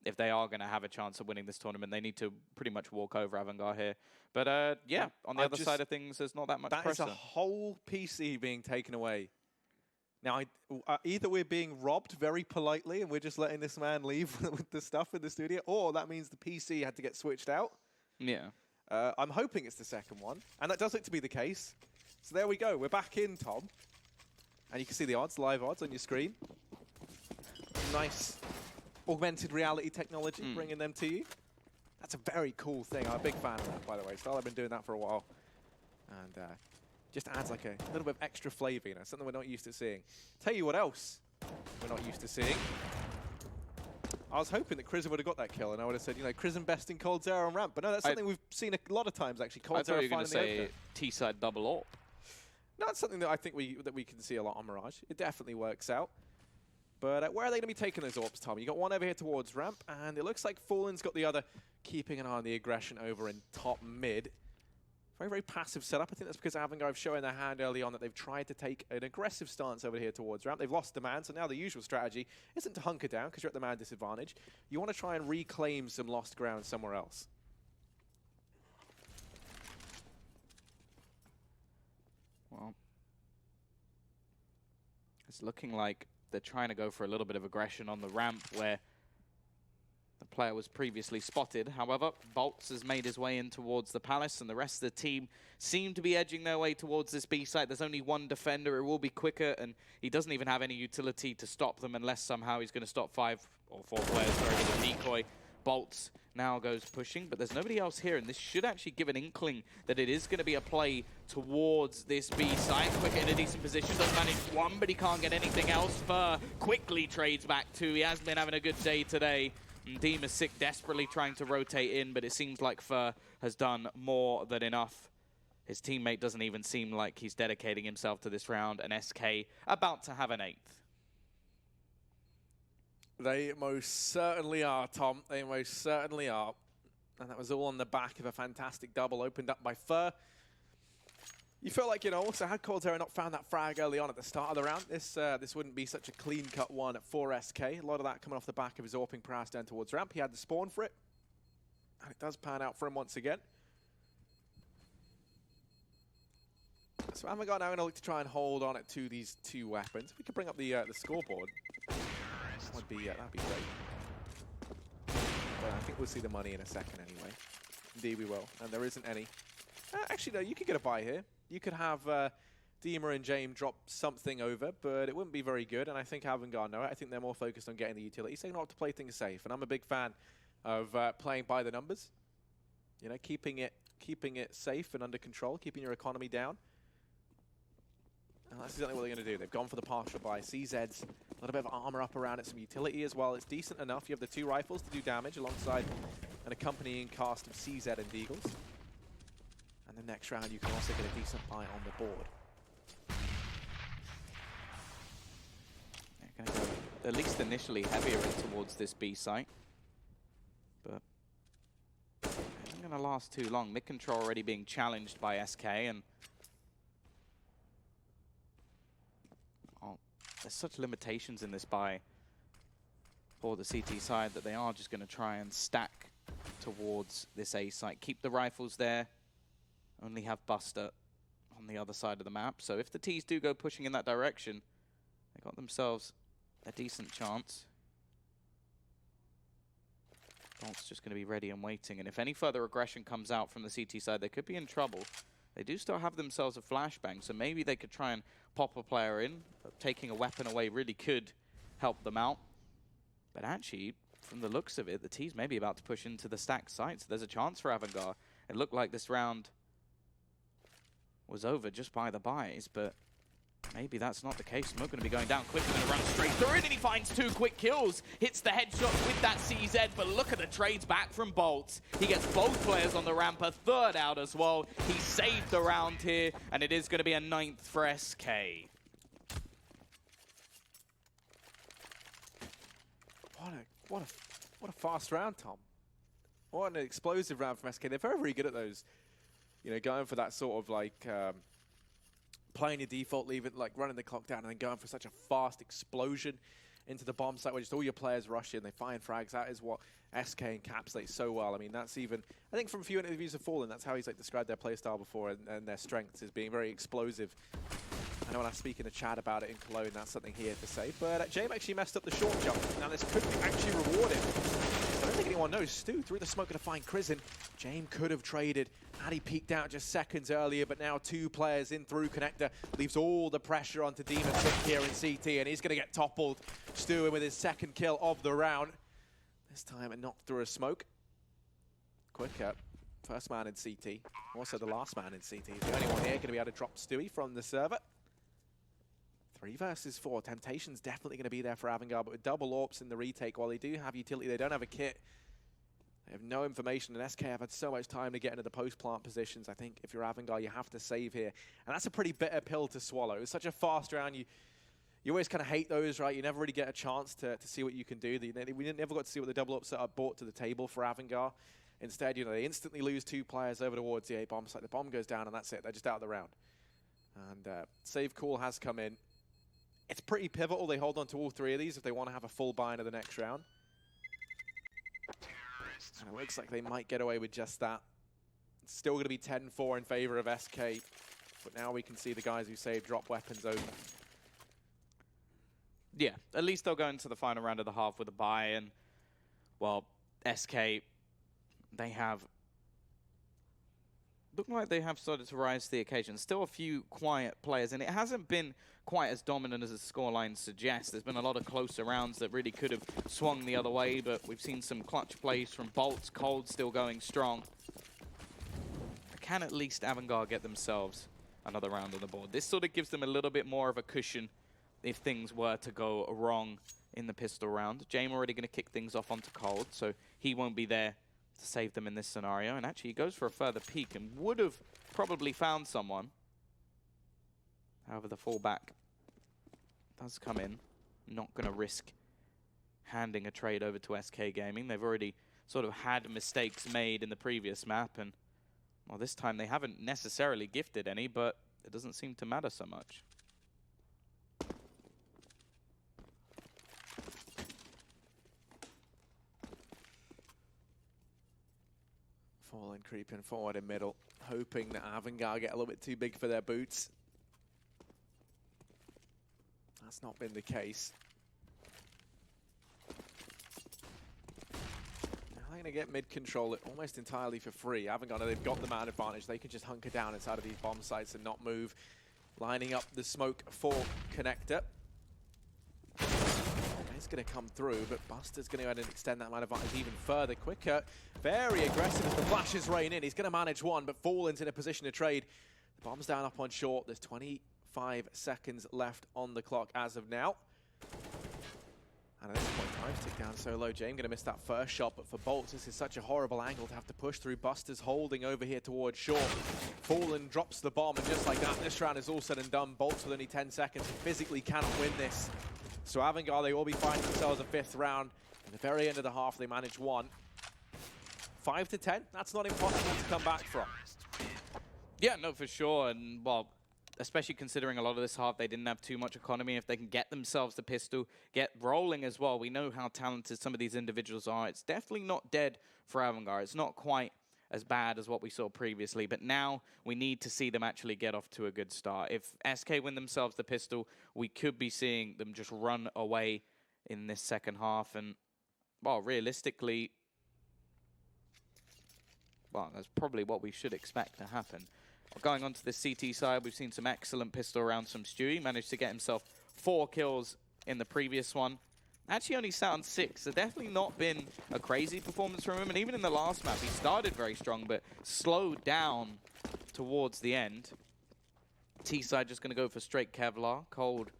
[SPEAKER 1] if they are going to have a chance of winning this tournament, they need to pretty much walk over Avangar here. But yeah, on the other side of things, there's not that much pressure.
[SPEAKER 2] That is a whole PC being taken away. Now, either we're being robbed very politely and we're just letting this man leave with the stuff in the studio, or that means the PC had to get switched out.
[SPEAKER 1] Yeah.
[SPEAKER 2] I'm hoping it's the second one, and that does look to be the case. So there we go. We're back in, Tom. And you can see the odds, live odds on your screen. Nice augmented reality technology bringing them to you. That's a very cool thing. I'm a big fan of that, by the way. StarLadder have been doing that for a while. And just adds like a little bit of extra flavor, you know, something we're not used to seeing. Tell you what else we're not used to seeing. I was hoping that Crism would have got that kill, and I would have said, you know, Crism best in Cold Zero on ramp. But no, that's something we've seen a lot of times, actually. Cold Zero
[SPEAKER 1] I thought you were going to say
[SPEAKER 2] opener.
[SPEAKER 1] T-side double AWP.
[SPEAKER 2] No, that's something that I think we can see a lot on Mirage. It definitely works out. But where are they going to be taking those AWPs, Tom? You got one over here towards ramp, and it looks like Fallen's got the other, keeping an eye on the aggression over in top mid. Very, very passive setup. I think that's because Avangar have shown their hand early on that they've tried to take an aggressive stance over here towards ramp. They've lost the man, so now the usual strategy isn't to hunker down because you're at the man disadvantage. You want to try and reclaim some lost ground somewhere else.
[SPEAKER 1] Well, it's looking like they're trying to go for a little bit of aggression on the ramp where the player was previously spotted. However, Boltz has made his way in towards the Palace, and the rest of the team seem to be edging their way towards this B site. There's only one defender. It will be quicker, and he doesn't even have any utility to stop them unless somehow he's going to stop 5 or 4 players with a decoy. Boltz now goes pushing, but there's nobody else here, and this should actually give an inkling that it is going to be a play towards this B site. Quick in a decent position, does manage one, but he can't get anything else. Fur quickly trades back 2. He has been having a good day today. And Deem is sick, desperately trying to rotate in, but it seems like Fur has done more than enough. His teammate doesn't even seem like he's dedicating himself to this round, and SK about to have an 8th.
[SPEAKER 2] They most certainly are, Tom. They most certainly are. And that was all on the back of a fantastic double opened up by Fur. You feel like, you know, also had Cold Zero not found that frag early on at the start of the round, this wouldn't be such a clean-cut one for SK. A lot of that coming off the back of his AWPing prowess down towards ramp. He had the spawn for it. And it does pan out for him once again. So Avangar now going to look to try and hold on it to these 2 weapons. If we could bring up the scoreboard, that'd be great. But I think we'll see the money in a second anyway. Indeed we will. And there isn't any. Actually, no, you could get a buy here. You could have Deemer and James drop something over, but it wouldn't be very good. And I think Avangar know it. I think they're more focused on getting the utility. So they have to play things safe. And I'm a big fan of playing by the numbers. You know, keeping it safe and under control, keeping your economy down. And that's exactly what they're going to do. They've gone for the partial buy. CZ's a little bit of armor up around it, some utility as well. It's decent enough. You have the 2 rifles to do damage alongside an accompanying cast of CZ and Deagles. And the next round, you can also get a decent buy on the board.
[SPEAKER 1] They're going to go, at least initially, heavier in towards this B site. But it isn't going to last too long. Mid control already being challenged by SK, and there's such limitations in this buy for the CT side that they are just going to try and stack towards this A site. Keep the rifles there. Only have Buster on the other side of the map. So if the T's do go pushing in that direction, they got themselves a decent chance. Bolt's just going to be ready and waiting. And if any further aggression comes out from the CT side, they could be in trouble. They do still have themselves a flashbang, so maybe they could try and pop a player in. Taking a weapon away really could help them out. But actually, from the looks of it, the T's may be about to push into the stacked site, so there's a chance for Avangar. It looked like this round was over just by the buys, but maybe that's not the case. Smoke going to be going down quickly, going to run straight through it, and he finds 2 quick kills. Hits the headshots with that CZ, but look at the trades back from Bolt. He gets both players on the ramp, a third out as well. He saved the round here, and it is going to be a 9th for SK.
[SPEAKER 2] What a fast round, Tom. What an explosive round from SK. They're very, very good at those. You know, going for that sort of like playing your default, leave it like running the clock down, and then going for such a fast explosion into the bomb site where just all your players rush in, they find frags. That is what SK encapsulates so well. I mean, that's even, I think from a few interviews of Fallen, that's how he's like described their playstyle before, and their strengths as being very explosive. I know when I speak in the chat about it in Cologne, that's something he had to say. But James actually messed up the short jump. Now this could actually reward him. I don't think anyone knows. Stu through the smoke to find Crizin. James could have traded had he peeked out just seconds earlier, but now 2 players in through connector. Leaves all the pressure onto Demon Tick here in CT, and he's going to get toppled. Stu with his 2nd kill of the round. This time and not through a smoke. Quicker. First man in CT. Also the last man in CT. He's the only one here going to be able to drop Stewie from the server. 3 versus 4. Temptation's definitely going to be there for Avangar, but with double AWPs in the retake, while they do have utility, they don't have a kit. They have no information, and SK have had so much time to get into the post-plant positions. I think if you're Avangar, you have to save here. And that's a pretty bitter pill to swallow. It's such a fast round. You always kind of hate those, right? You never really get a chance to see what you can do. We never got to see what the double up setup brought to the table for Avangar. Instead, you know, they instantly lose 2 players over towards the A bomb site. The bomb goes down, and that's it. They're just out of the round. And save call has come in. It's pretty pivotal. They hold on to all 3 of these if they want to have a full buy into the next round. And it looks like they might get away with just that. It's still going to be 10-4 in favor of SK. But now we can see the guys who saved drop weapons over.
[SPEAKER 1] Yeah, at least they'll go into the final round of the half with a bye. And, well, SK, they have... look like they have started to rise to the occasion. Still a few quiet players, and it hasn't been quite as dominant as the scoreline suggests. There's been a lot of closer rounds that really could have swung the other way, but we've seen some clutch plays from Bolt. Cold still going strong. Can at least Avangar get themselves another round on the board? This sort of gives them a little bit more of a cushion if things were to go wrong in the pistol round. James already going to kick things off onto Cold, so he won't be there to save them in this scenario. And actually he goes for a further peek and would have probably found someone. However, the fallback does come in. Not going to risk handing a trade over to SK Gaming. They've already sort of had mistakes made in the previous map, and well, this time they haven't necessarily gifted any, but it doesn't seem to matter so much.
[SPEAKER 2] Fallen creeping forward in middle, hoping that Avangar get a little bit too big for their boots. That's not been the case. Now they're going to get mid control almost entirely for free. Avangar, they've got the man advantage. They can just hunker down inside of these bomb sites and not move. Lining up the smoke for connector. It's going to come through, but Buster's going to go ahead and extend that man advantage even further. Quicker, very aggressive as the flashes rain in. He's going to manage one, but Fallen's in a position to trade. The bomb's down up on short. There's 25 seconds left on the clock as of now. And at this point, time's tick down so low. James going to miss that first shot, but for Bolts, this is such a horrible angle to have to push through. Buster's holding over here towards short. Fallen drops the bomb, and just like that, this round is all said and done. Bolts with only 10 seconds physically cannot win this. So Avangar, they will be finding themselves a 5th round. At the very end of the half, they managed 1. 5 to 10, that's not impossible to come back from.
[SPEAKER 1] Yeah, no, for sure. And, well, especially considering a lot of this half, they didn't have too much economy. If they can get themselves the pistol, get rolling as well, we know how talented some of these individuals are. It's definitely not dead for Avangar. It's not quite as bad as what we saw previously, but now we need to see them actually get off to a good start. If SK win themselves the pistol, we could be seeing them just run away in this second half, and, well, realistically, well, that's probably what we should expect to happen. Going on to the CT side, we've seen some excellent pistol rounds from Stewie. Managed to get himself 4 kills in the previous one. Actually only sat on 6, so definitely not been a crazy performance from him. And even in the last map, he started very strong, but slowed down towards the end. T-side just going to go for straight Kevlar. Cold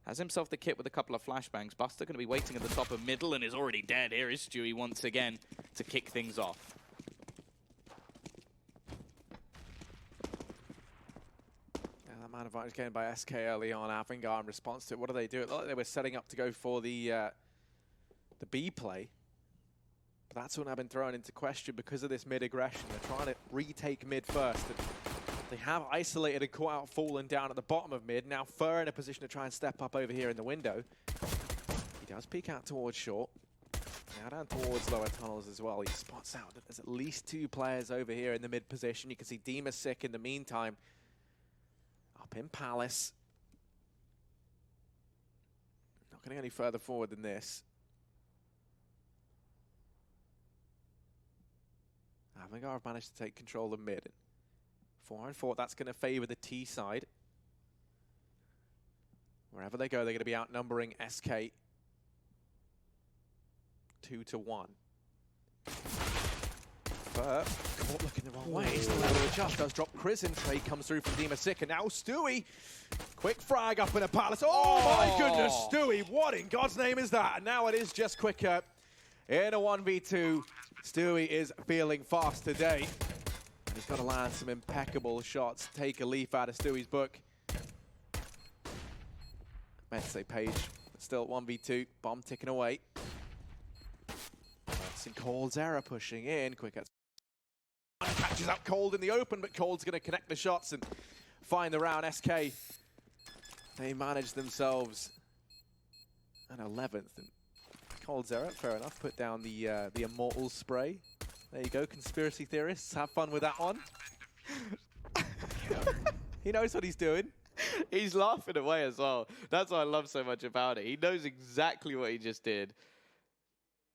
[SPEAKER 1] has himself the kit with a couple of flashbangs. Buster going to be waiting at the top of middle and is already dead. Here is Stewie once again to kick things off.
[SPEAKER 2] Man advantage gained by SK early on. Avangar in response to it. What do they do? It looked like they were setting up to go for the B play. But that's now been thrown into question because of this mid aggression. They're trying to retake mid first. And they have isolated and caught out Fallen down at the bottom of mid. Now Fur in a position to try and step up over here in the window. He does peek out towards short. Now down towards lower tunnels as well. He spots out that there's at least 2 players over here in the mid position. You can see Dima sick in the meantime. Up in Palace. Not getting any further forward than this. Avangar have managed to take control of mid. 4-on-4, that's going to favor the T side. Wherever they go, they're going to be outnumbering SK 2-1. But caught looking the wrong way. StarLadder adjust, does drop Crizin. Trade comes through from Dima Sick, and now Stewie. Quick frag up in a Palace. Oh my goodness, Stewie, what in God's name is that? And now it is just Quicker in a 1v2. Stewie is feeling fast today. And he's got to land some impeccable shots. Take a leaf out of Stewie's book. Meant to say Page, but still 1v2. Bomb ticking away. That's in Cold's error pushing in. Quick catches up Cold in the open, but Cold's going to connect the shots and find the round. SK, they manage themselves an 11th. And Cold's error, fair enough. Put down the immortal spray. There you go, conspiracy theorists. Have fun with that one. He knows what he's doing.
[SPEAKER 1] He's laughing away as well. That's what I love so much about it. He knows exactly what he just did.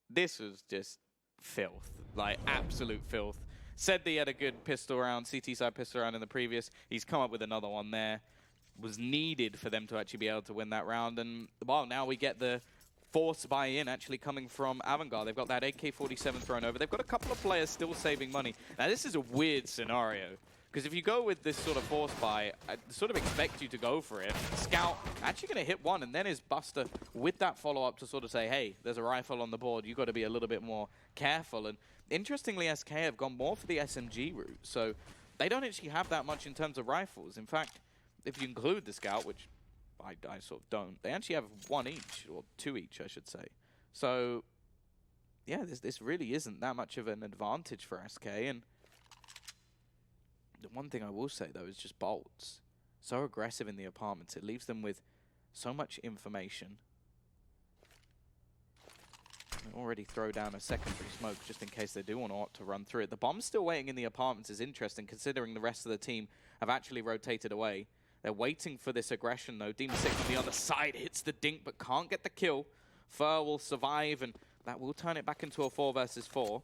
[SPEAKER 1] This was just filth, like absolute filth. Said that he had a good pistol round, CT side pistol round in the previous. He's come up with another one there. Was needed for them to actually be able to win that round. And, well, now we get the force buy-in actually coming from Avangar. They've got that AK-47 thrown over. They've got a couple of players still saving money. Now, this is a weird scenario. Because if you go with this sort of force buy, I sort of expect you to go for it. Scout actually going to hit one, and then is Buster with that follow-up to sort of say, hey, there's a rifle on the board. You've got to be a little bit more careful. And interestingly, SK have gone more for the SMG route. So they don't actually have that much in terms of rifles. In fact, if you include the Scout, which I sort of don't, they actually have 1 each, or 2 each, I should say. So, yeah, this really isn't that much of an advantage for SK. And the one thing I will say, though, is just bolts. So aggressive in the apartments. It leaves them with so much information. They already throw down a secondary smoke just in case they do want to run through it. The bomb's still waiting in the apartments is interesting, considering the rest of the team have actually rotated away. They're waiting for this aggression, though. Demon 6 on the other side hits the dink, but can't get the kill. Fur will survive, and that will turn it back into a 4 versus 4.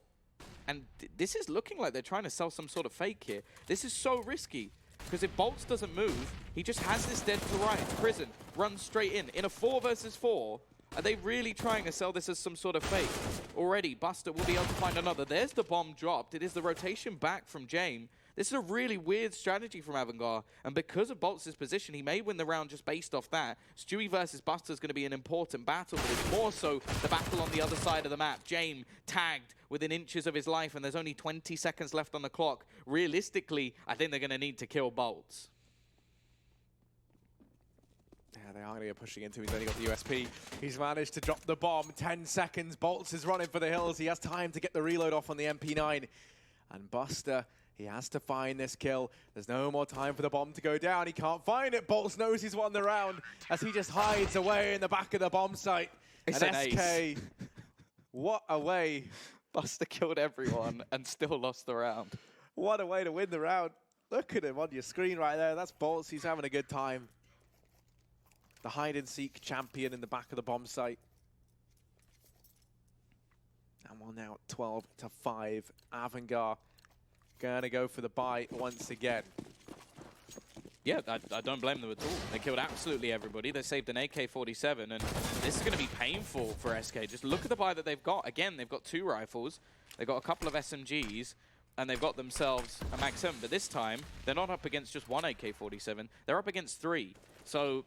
[SPEAKER 1] And this is looking like they're trying to sell some sort of fake here. This is so risky, because if Bolts doesn't move, he just has this dead to right. Prison runs straight in a 4 versus 4. Are they really trying to sell this as some sort of fake? Already, Buster will be able to find another. There's the bomb dropped. It is the rotation back from James. This is a really weird strategy from Avangar, and because of Bolts' position, he may win the round just based off that. Stewie versus Buster is going to be an important battle, but it's more so the battle on the other side of the map. James tagged within inches of his life, and there's only 20 seconds left on the clock. Realistically, I think they're going to need to kill Bolts.
[SPEAKER 2] Yeah, they are going to get pushing into him. He's only got the USP. He's managed to drop the bomb. 10 seconds. Bolts is running for the hills. He has time to get the reload off on the MP9. And Buster He has to find this kill. There's no more time for the bomb to go down. He can't find it. Bolts knows he's won the round as he just hides away in the back of the bomb site.
[SPEAKER 1] It's
[SPEAKER 2] and
[SPEAKER 1] an
[SPEAKER 2] SK,
[SPEAKER 1] ace.
[SPEAKER 2] What a way.
[SPEAKER 1] Buster killed everyone and still lost the round.
[SPEAKER 2] What a way to win the round. Look at him on your screen right there. That's Bolts. He's having a good time. The hide-and-seek champion in the back of the bomb site. And we're now at 12-5. Avangar gonna go for the buy once again.
[SPEAKER 1] Yeah, I don't blame them at all. They killed absolutely everybody. They saved an AK-47, and this is going to be painful for SK. Just look at the buy that they've got. Again, they've got 2 rifles. They've got a couple of SMGs, and they've got themselves a Mag 7. But this time, they're not up against just 1 AK-47. They're up against 3. So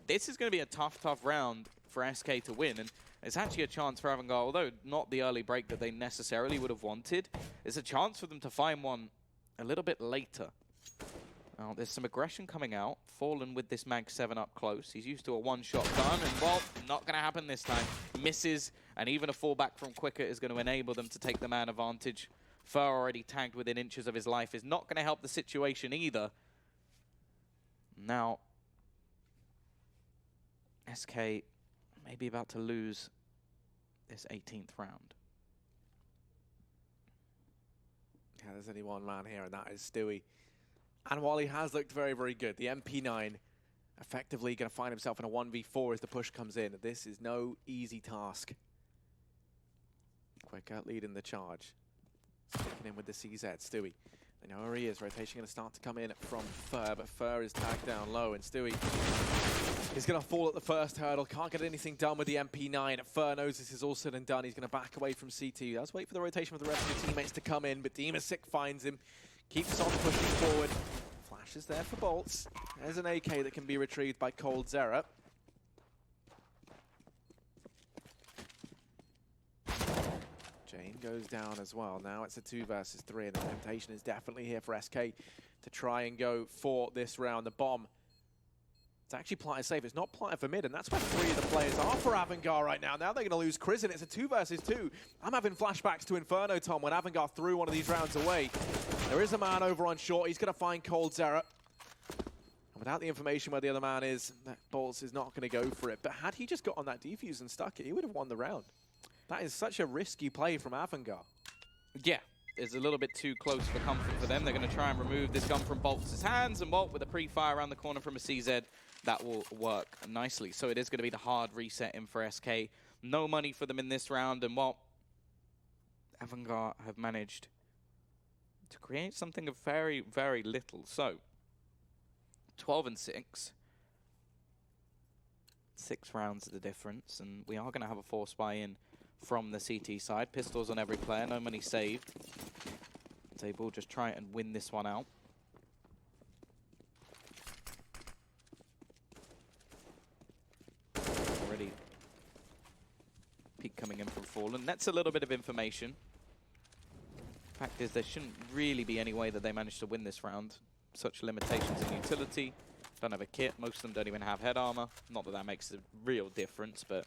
[SPEAKER 1] this is going to be a tough round for SK to win. And it's actually a chance for Avangar, although not the early break that they necessarily would have wanted. It's a chance for them to find one a little bit later. Now, there's some aggression coming out. Fallen with this Mag 7 up close. He's used to a one-shot gun, and, well, not going to happen this time. Misses, and even a fallback from Quicker is going to enable them to take the man advantage. Fur already tagged within inches of his life is not going to help the situation either. Now, SK may be about to lose this 18th round.
[SPEAKER 2] Yeah, there's only one man here, and that is Stewie. And while he has looked very, very good, the MP9 effectively going to find himself in a 1v4 as the push comes in. This is no easy task. Quicker leading the charge. Sticking in with the CZ, Stewie. They know where he is. Rotation going to start to come in from Fur, but Fur is tagged down low, and Stewie is going to fall at the first hurdle. Can't get anything done with the MP9. Fur knows this is all said and done. He's going to back away from CT. Let's wait for the rotation for the rest of the teammates to come in, but Demasik finds him. Keeps on pushing forward. Flashes there for Bolts. There's an AK that can be retrieved by Cold Zera. Jane goes down as well. Now it's a 2 versus 3, and the temptation is definitely here for SK to try and go for this round. The bomb, it's actually planted safe. It's not planted for mid, and that's where 3 of the players are for Avangar right now. Now they're going to lose Crizin. It's a 2 versus 2. I'm having flashbacks to Inferno, Tom, when Avangar threw one of these rounds away. There is a man over on short. He's going to find Cold Zera. And without the information where the other man is, that Bolts is not going to go for it. But had he just got on that defuse and stuck it, he would have won the round. That is such a risky play from Avangar.
[SPEAKER 1] Yeah, it's a little bit too close for comfort for them. They're going to try and remove this gun from Bolts' hands, and Bolt with a pre-fire around the corner from a CZ, that will work nicely. So it is going to be the hard reset in for SK. No money for them in this round, and, well, Avangar have managed to create something of very, very little. So 12-6. 6 rounds of the difference, and we are going to have a force buy-in from the CT side. Pistols on every player, no money saved. They will just try and win this one out. Already peek coming in from Fallen. That's a little bit of information. Fact is, there shouldn't really be any way that they managed to win this round. Such limitations in utility. Don't have a kit. Most of them don't even have head armor. Not that that makes a real difference, but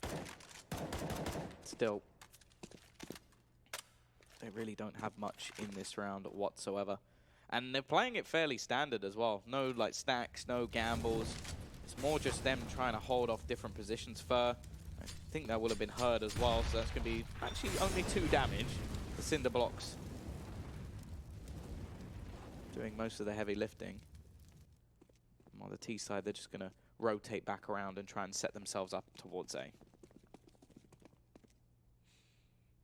[SPEAKER 1] still, they really don't have much in this round whatsoever. And they're playing it fairly standard as well. No like stacks, no gambles. It's more just them trying to hold off different positions. Fur, I think that will have been heard as well, so that's going to be actually only 2 damage. The cinder blocks doing most of the heavy lifting. On the T side, they're just going to rotate back around and try and set themselves up towards A.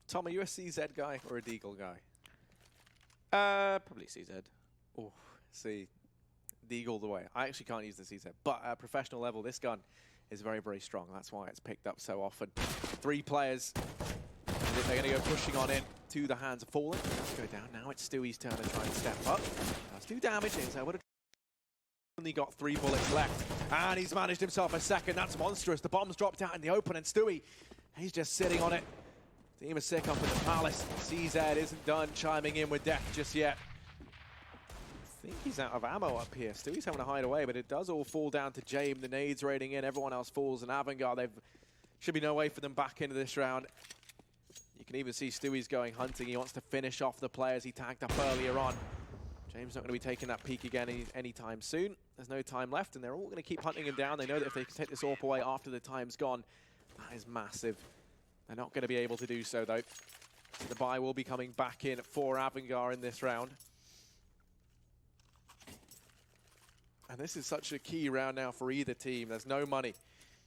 [SPEAKER 2] Tom, are you a CZ guy or a Deagle guy?
[SPEAKER 1] Probably CZ.
[SPEAKER 2] Oh, see, Deagle the way. I actually can't use the CZ, but at professional level, this gun is very, very strong. That's why it's picked up so often. 3 players. They're going to go pushing on in to the hands of Fallen. Let's go down. Now it's Stewie's turn to try and step up. That's 2 damage. So would have only got 3 bullets left, and he's managed himself a second. That's monstrous. The bomb's dropped out in the open, and Stewie, he's just sitting on it. Demasik up in the palace. CZ isn't done chiming in with death just yet. I think he's out of ammo up here. Stewie's having to hide away, but it does all fall down to James. The nades raiding in. Everyone else falls, and Avangar, there should be no way for them back into this round. You can even see Stewie's going hunting. He wants to finish off the players he tagged up earlier on. James not going to be taking that peak again anytime soon. There's no time left, and they're all going to keep hunting him down. They know that if they can take this AWP away after the time's gone, that is massive. They're not going to be able to do so, though. So the buy will be coming back in for Avangar in this round. And this is such a key round now for either team. There's no money,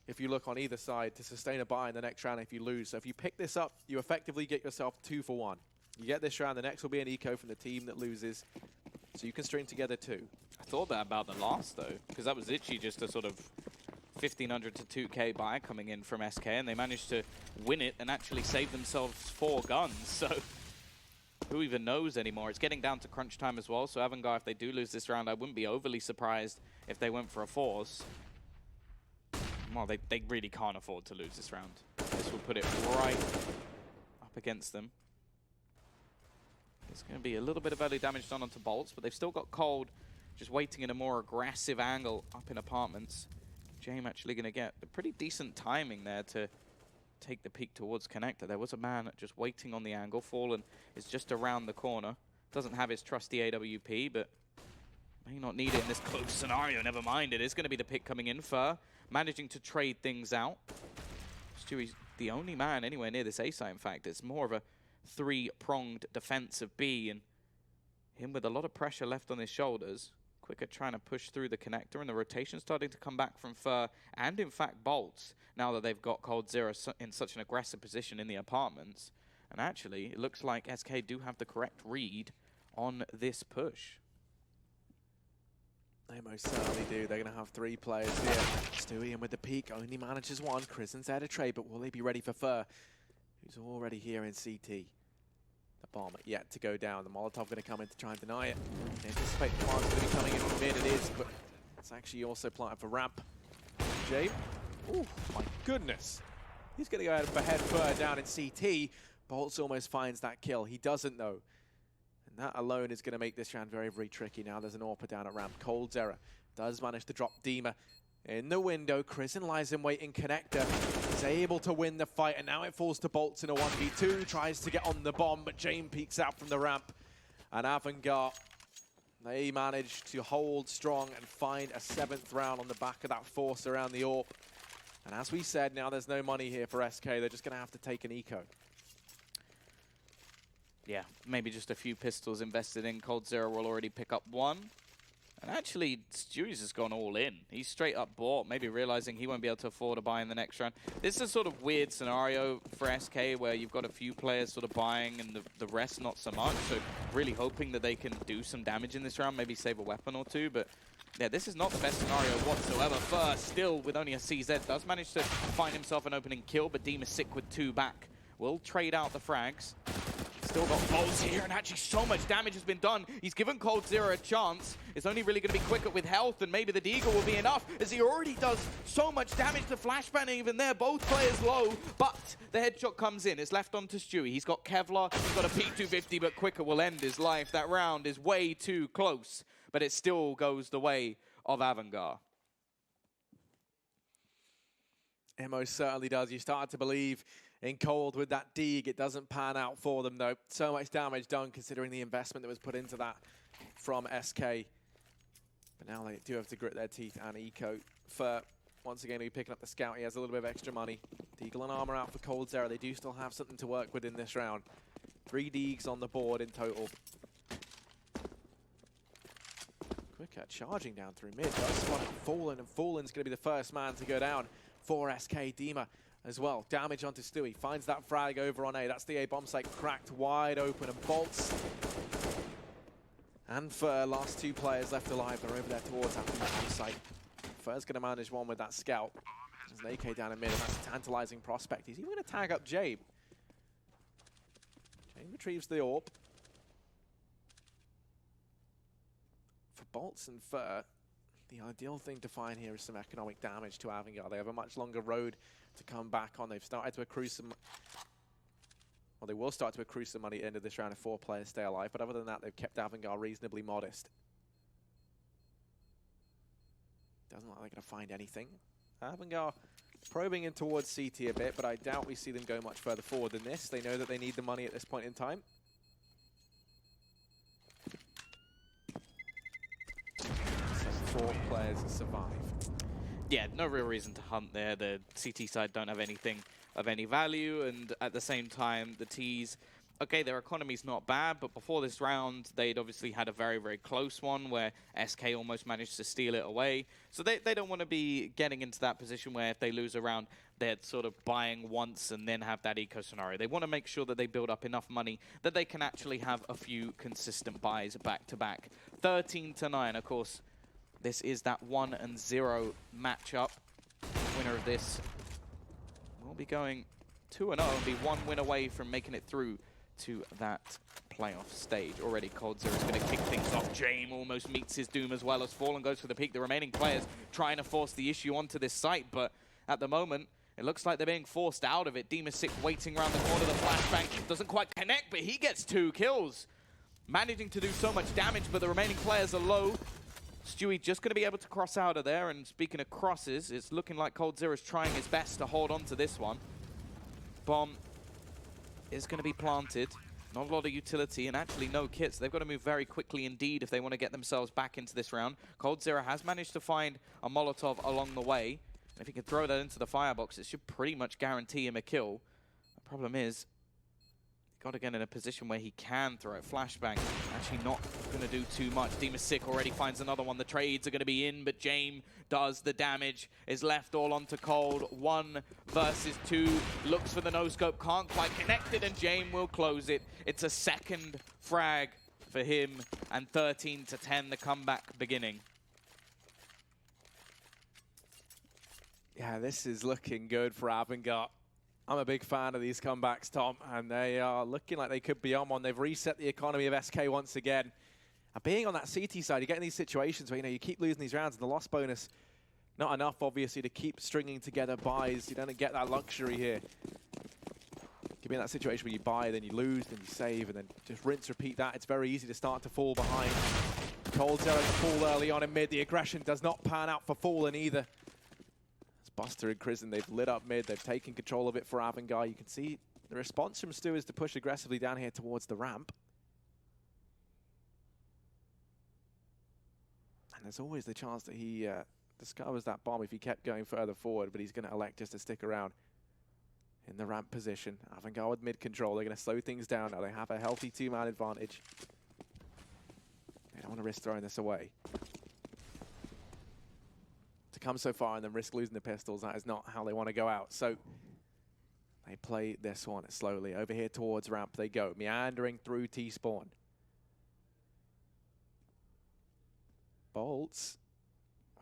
[SPEAKER 2] if you look on either side, to sustain a buy in the next round if you lose. So if you pick this up, you effectively get yourself 2 for 1. You get this round, the next will be an eco from the team that loses. So you can string together 2.
[SPEAKER 1] I thought that about the last, though, because that was literally just a sort of 1,500 to 2K buy coming in from SK, and they managed to win it and actually save themselves 4 guns. So who even knows anymore? It's getting down to crunch time as well, so Avangar, if they do lose this round, I wouldn't be overly surprised if they went for a force. Well, they really can't afford to lose this round. This will put it right up against them. There's going to be a little bit of early damage done onto bolts, but they've still got Cold just waiting in a more aggressive angle up in apartments. James actually going to get a pretty decent timing there to take the peek towards connector. There was a man just waiting on the angle. Fallen is just around the corner. Doesn't have his trusty AWP, but may not need it in this close scenario. Never mind, it is going to be the pick coming in. Fur managing to trade things out. Stewie's the only man anywhere near this A site, in fact. It's more of a 3-pronged defense of B, and him with a lot of pressure left on his shoulders. Quicker trying to push through the connector, and the rotation starting to come back from Fur and, in fact, Bolts, now that they've got Cold Zero in such an aggressive position in the apartments. And actually, it looks like SK do have the correct read on this push.
[SPEAKER 2] They most certainly do. They're going to have 3 players here. Stewie in with the peak, only manages 1. Kristen's there to trade, but will they be ready for Fur, who's already here in CT? The bomb yet to go down. The Molotov going to come in to try and deny it. They anticipate the bomb's going to be coming in from mid. It is, but it's actually also planted for ramp. Jay, oh my goodness. He's going to go ahead Fur down in CT. Bolts almost finds that kill. He doesn't, though. And that alone is going to make this round very, very tricky. Now there's an AWP down at ramp. Cold's error does manage to drop Dima in the window. Kristen lies in wait in connector. He's able to win the fight, and now it falls to Bolts in a 1v2. Tries to get on the bomb, but Jane peeks out from the ramp. And Avangar, they manage to hold strong and find a 7th round on the back of that force around the AWP. And as we said, now there's no money here for SK. They're just going to have to take an eco.
[SPEAKER 1] Yeah, maybe just a few pistols invested in. Cold Zero will already pick up 1. And actually, Stewie's has gone all in. He's straight up bought, maybe realizing he won't be able to afford a buy in the next round. This is a sort of weird scenario for SK where you've got a few players sort of buying and the rest not so much. So really hoping that they can do some damage in this round, maybe save a weapon or 2. But yeah, this is not the best scenario whatsoever. First, still with only a CZ, does manage to find himself an opening kill, but Deem is sick with 2 back. Will trade out the frags. Still got Bolts here, and actually so much damage has been done. He's given Cold Zero a chance. It's only really going to be quicker with health, and maybe the Deagle will be enough, as he already does so much damage to Flashbang even there. Both players low, but the headshot comes in. It's left onto Stewie. He's got Kevlar, he's got a P250, but quicker will end his life. That round is way too close, but it still goes the way of Avangar.
[SPEAKER 2] It most certainly does. You start to believe in Cold with that Deeg. It doesn't pan out for them, though. So much damage done considering the investment that was put into that from SK. But now they do have to grit their teeth, and eco for, once again, he'll be picking up the scout. He has a little bit of extra money. Deagle and armor out for Cold Zero. They do still have something to work with in this round. 3 Deegs on the board in total. Quicker charging down through mid. Does spot out Fallen, and Fallen's going to be the first man to go down for SK. Dima as well. Damage onto Stewie. Finds that frag over on A. That's the A bomb site cracked wide open, and Bolts and Fur, last 2 players left alive. They're over there towards that bomb site. Fur's going to manage one with that scout. There's an AK down in mid, and that's a tantalizing prospect. He's even going to tag up Jabe. Jabe retrieves the AWP. For Bolts and Fur, the ideal thing to find here is some economic damage to Avangar. They have a much longer road to come back on. They've started to accrue some... Well, they will start to accrue some money at the end of this round if 4 players stay alive. But other than that, they've kept Avangar reasonably modest. Doesn't look like they're going to find anything. Avangar probing in towards CT a bit, but I doubt we see them go much further forward than this. They know that they need the money at this point in time. your players survive.
[SPEAKER 1] Yeah, no real reason to hunt there. The CT side don't have anything of any value, and at the same time, the Ts, okay, their economy's not bad, but before this round, they'd obviously had a very, very close one where SK almost managed to steal it away. So they don't want to be getting into that position where if they lose a round, they're sort of buying once and then have that eco scenario. They want to make sure that they build up enough money that they can actually have a few consistent buys back to back. 13-9, of course. This is that 1-0 matchup. Winner of this will be going 2-0 and be one win away from making it through to that playoff stage. Already coldzera is going to kick things off. Jame almost meets his doom as well as Fallen goes for the peak. The remaining players trying to force the issue onto this site, but at the moment, it looks like they're being forced out of it. Demasic waiting around the corner. The flashbang doesn't quite connect, but he gets 2 kills. Managing to do so much damage, but the remaining players are low. Stewie just going to be able to cross out of there, and speaking of crosses, it's looking like coldzera is trying his best to hold on to this one. Bomb is going to be planted. Not a lot of utility and actually no kits. They've got to move very quickly indeed if they want to get themselves back into this round. coldzera has managed to find a Molotov along the way. And if he can throw that into the firebox, it should pretty much guarantee him a kill. The problem is, got to get in a position where he can throw it. Flashbang, actually not going to do too much. Demasic already finds another one. The trades are going to be in, but Jame does the damage. Is left all onto Cold. 1 versus 2. Looks for the no-scope, can't quite connect it, and Jame will close it. It's a second frag for him, and 13-10, the comeback beginning.
[SPEAKER 2] Yeah, this is looking good for Avangar. I'm a big fan of these comebacks, Tom, and they are looking like they could be on one. They've reset the economy of SK once again. And being on that CT side, you get in these situations where, you keep losing these rounds, and the loss bonus, not enough, obviously, to keep stringing together buys. You don't get that luxury here. You can be in that situation where you buy, then you lose, then you save, and then just rinse, repeat that. It's very easy to start to fall behind. coldzera to fall early on in mid. The aggression does not pan out for Fallen either. Buster and Crizzen, they've lit up mid, they've taken control of it for Avangar. You can see the response from Stu is to push aggressively down here towards the ramp. And there's always the chance that he discovers that bomb if he kept going further forward, but he's going to elect just to stick around in the ramp position. Avangar with mid control, they're going to slow things down now. They have a healthy 2-man advantage. They don't want to risk throwing this away. Come so far and then risk losing the pistols, that is not how they want to go out. So they play this one slowly. Over here towards ramp they go, meandering through T-spawn. Bolts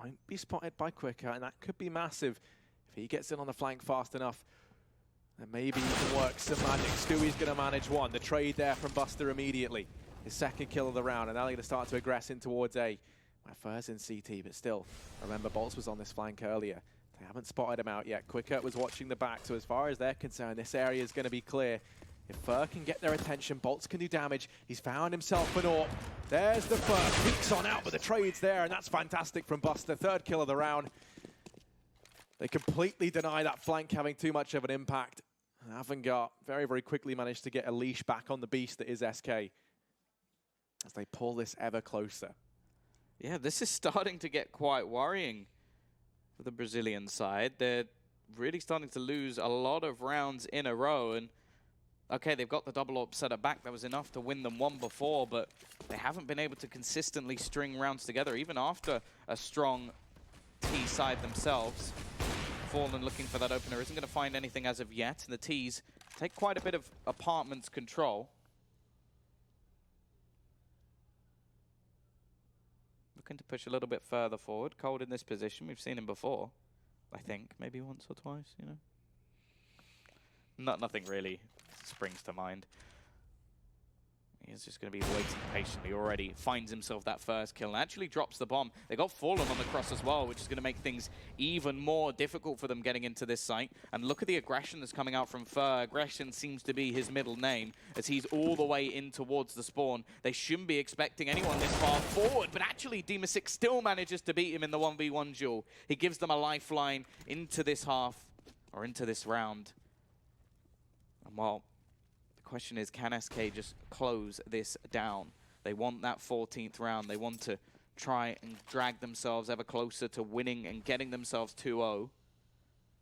[SPEAKER 2] won't be spotted by Quicker, and that could be massive. If he gets in on the flank fast enough, then maybe he can work some magic. Stewie's going to manage one. The trade there from Buster immediately. His second kill of the round, and now they're going to start to aggress in towards A. My first in CT, but still, remember Bolts was on this flank earlier. They haven't spotted him out yet. Quicker was watching the back, so as far as they're concerned, this area is going to be clear. If Fur can get their attention, Bolts can do damage. He's found himself an AWP. There's the Fur, peeks on out, but the trade's there, and that's fantastic from Buster. Third kill of the round. They completely deny that flank having too much of an impact. And Avangar very, very quickly managed to get a leash back on the beast that is SK as they pull this ever closer.
[SPEAKER 1] Yeah, this is starting to get quite worrying for the Brazilian side. They're really starting to lose a lot of rounds in a row. And, okay, they've got the double AWP setter back. That was enough to win them one before, but they haven't been able to consistently string rounds together, even after a strong T side themselves. Fallen looking for that opener. Isn't going to find anything as of yet. And the Ts take quite a bit of apartment's control. Looking to push a little bit further forward. Cold in this position. We've seen him before, I think. Maybe once or twice, Nothing really springs to mind. He's just going to be waiting patiently already. Finds himself that first kill and actually drops the bomb. They got Fallen on the cross as well, which is going to make things even more difficult for them getting into this site. And look at the aggression that's coming out from Fur. Aggression seems to be his middle name as he's all the way in towards the spawn. They shouldn't be expecting anyone this far forward, but actually Demasic still manages to beat him in the 1v1 duel. He gives them a lifeline into this half, or into this round. And well, question is, can SK just close this down? They want that 14th round. They want to try and drag themselves ever closer to winning and getting themselves 2-0.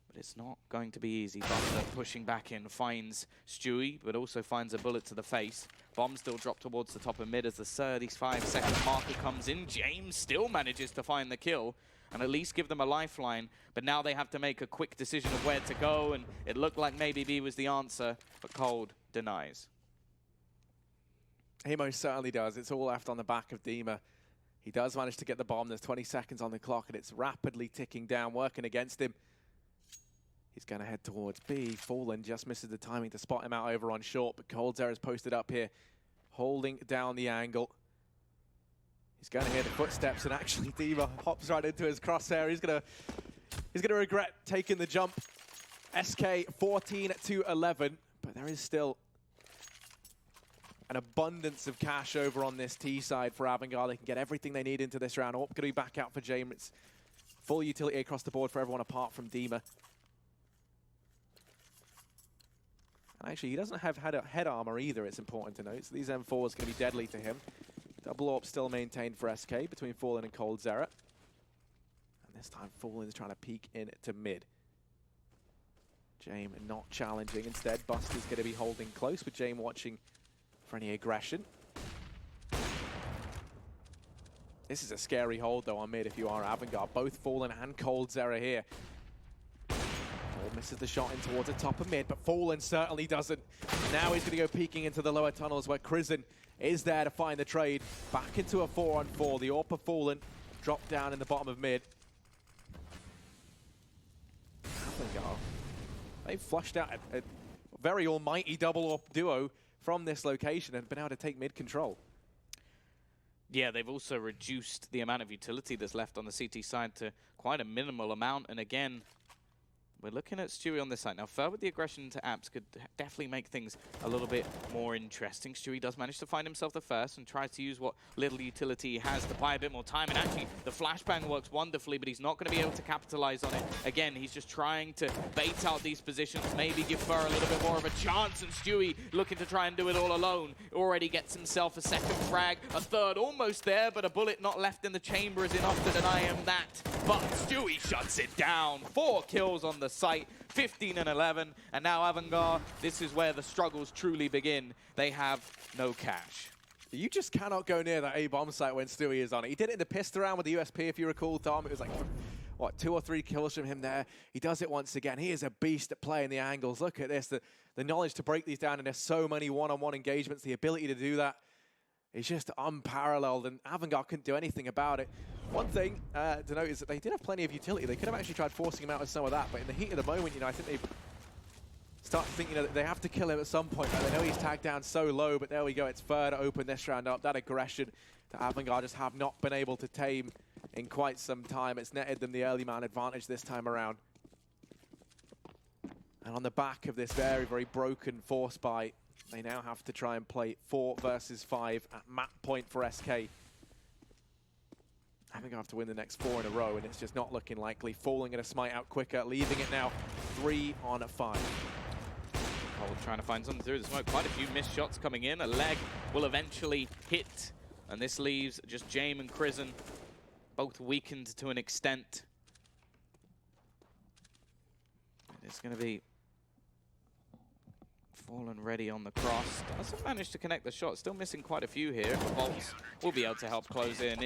[SPEAKER 1] But it's not going to be easy. Butler pushing back in, finds Stewie, but also finds a bullet to the face. Bomb still dropped towards the top of mid as the 35-second marker comes in. James still manages to find the kill and at least give them a lifeline. But now they have to make a quick decision of where to go, and it looked like maybe B was the answer, but Cold denies.
[SPEAKER 2] He most certainly does. It's all left on the back of Dima. He does manage to get the bomb. There's 20 seconds on the clock, and it's rapidly ticking down, working against him. He's going to head towards B. Fallen just misses the timing to spot him out over on short, but coldzera is posted up here, holding down the angle. He's going to hear the footsteps, and actually Dima hops right into his crosshair. He's going to regret taking the jump. SK 14-11, but there is still an abundance of cash over on this T side for Avangar. They can get everything they need into this round. Going to be back out for James. It's full utility across the board for everyone apart from Dima. And actually, he doesn't have head armor either, it's important to note. So these M4s are going to be deadly to him. Double AWP still maintained for SK between Fallen and coldzera. And this time, Fallen is trying to peek into mid. James not challenging. Instead, Buster's going to be holding close with James watching for any aggression. This is a scary hold, though, on mid if you are Avangar. Both Fallen and coldzera here. Cold misses the shot in towards the top of mid, but Fallen certainly doesn't. Now he's going to go peeking into the lower tunnels where Crizzen is there to find the trade. Back into a 4-on-4. The AWP of Fallen dropped down in the bottom of mid. Avangar, they've flushed out a very almighty double AWP duo from this location and been able to take mid control.
[SPEAKER 1] Yeah, they've also reduced the amount of utility that's left on the CT side to quite a minimal amount. And again, we're looking at Stewie on this side. Now, Fer with the aggression into apps could definitely make things a little bit more interesting. Stewie does manage to find himself the first and tries to use what little utility he has to buy a bit more time. And actually, the flashbang works wonderfully, but he's not going to be able to capitalize on it. Again, he's just trying to bait out these positions, maybe give Fer a little bit more of a chance. And Stewie looking to try and do it all alone. Already gets himself a second frag, a third almost there, but a bullet not left in the chamber is enough to deny him that. But Stewie shuts it down. 4 kills on the site, 15-11, and now Avangar, this is where the struggles truly begin. They have no cash.
[SPEAKER 2] You just cannot go near that A-bomb site when Stewie is on it. He did it in the pistol round with the USP, if you recall, Tom. It was like, what, 2 or 3 kills from him there. He does it once again. He is a beast at playing the angles. Look at this, the knowledge to break these down, and there's so many one-on-one engagements. The ability to do that is just unparalleled, and Avangar couldn't do anything about it. One thing to note is that they did have plenty of utility. They could have actually tried forcing him out with some of that, but in the heat of the moment, I think they start to think, that they have to kill him at some point. They know he's tagged down so low, but there we go. It's Fer to open this round up. That aggression that Avangar just have not been able to tame in quite some time. It's netted them the early man advantage this time around. And on the back of this very, very broken force buy, they now have to try and play 4 versus 5 at map point for SK. Avangar have to win the next 4 in a row, and it's just not looking likely. Falling going to smite out quicker, leaving it now 3-on-5.
[SPEAKER 1] Cold trying to find something through the smoke. Quite a few missed shots coming in. A leg will eventually hit, and this leaves just James and Crizzen, both weakened to an extent. It's going to be Fallen ready on the cross. Doesn't manage to connect the shot. Still missing quite a few here. Bolts will be able to help close in.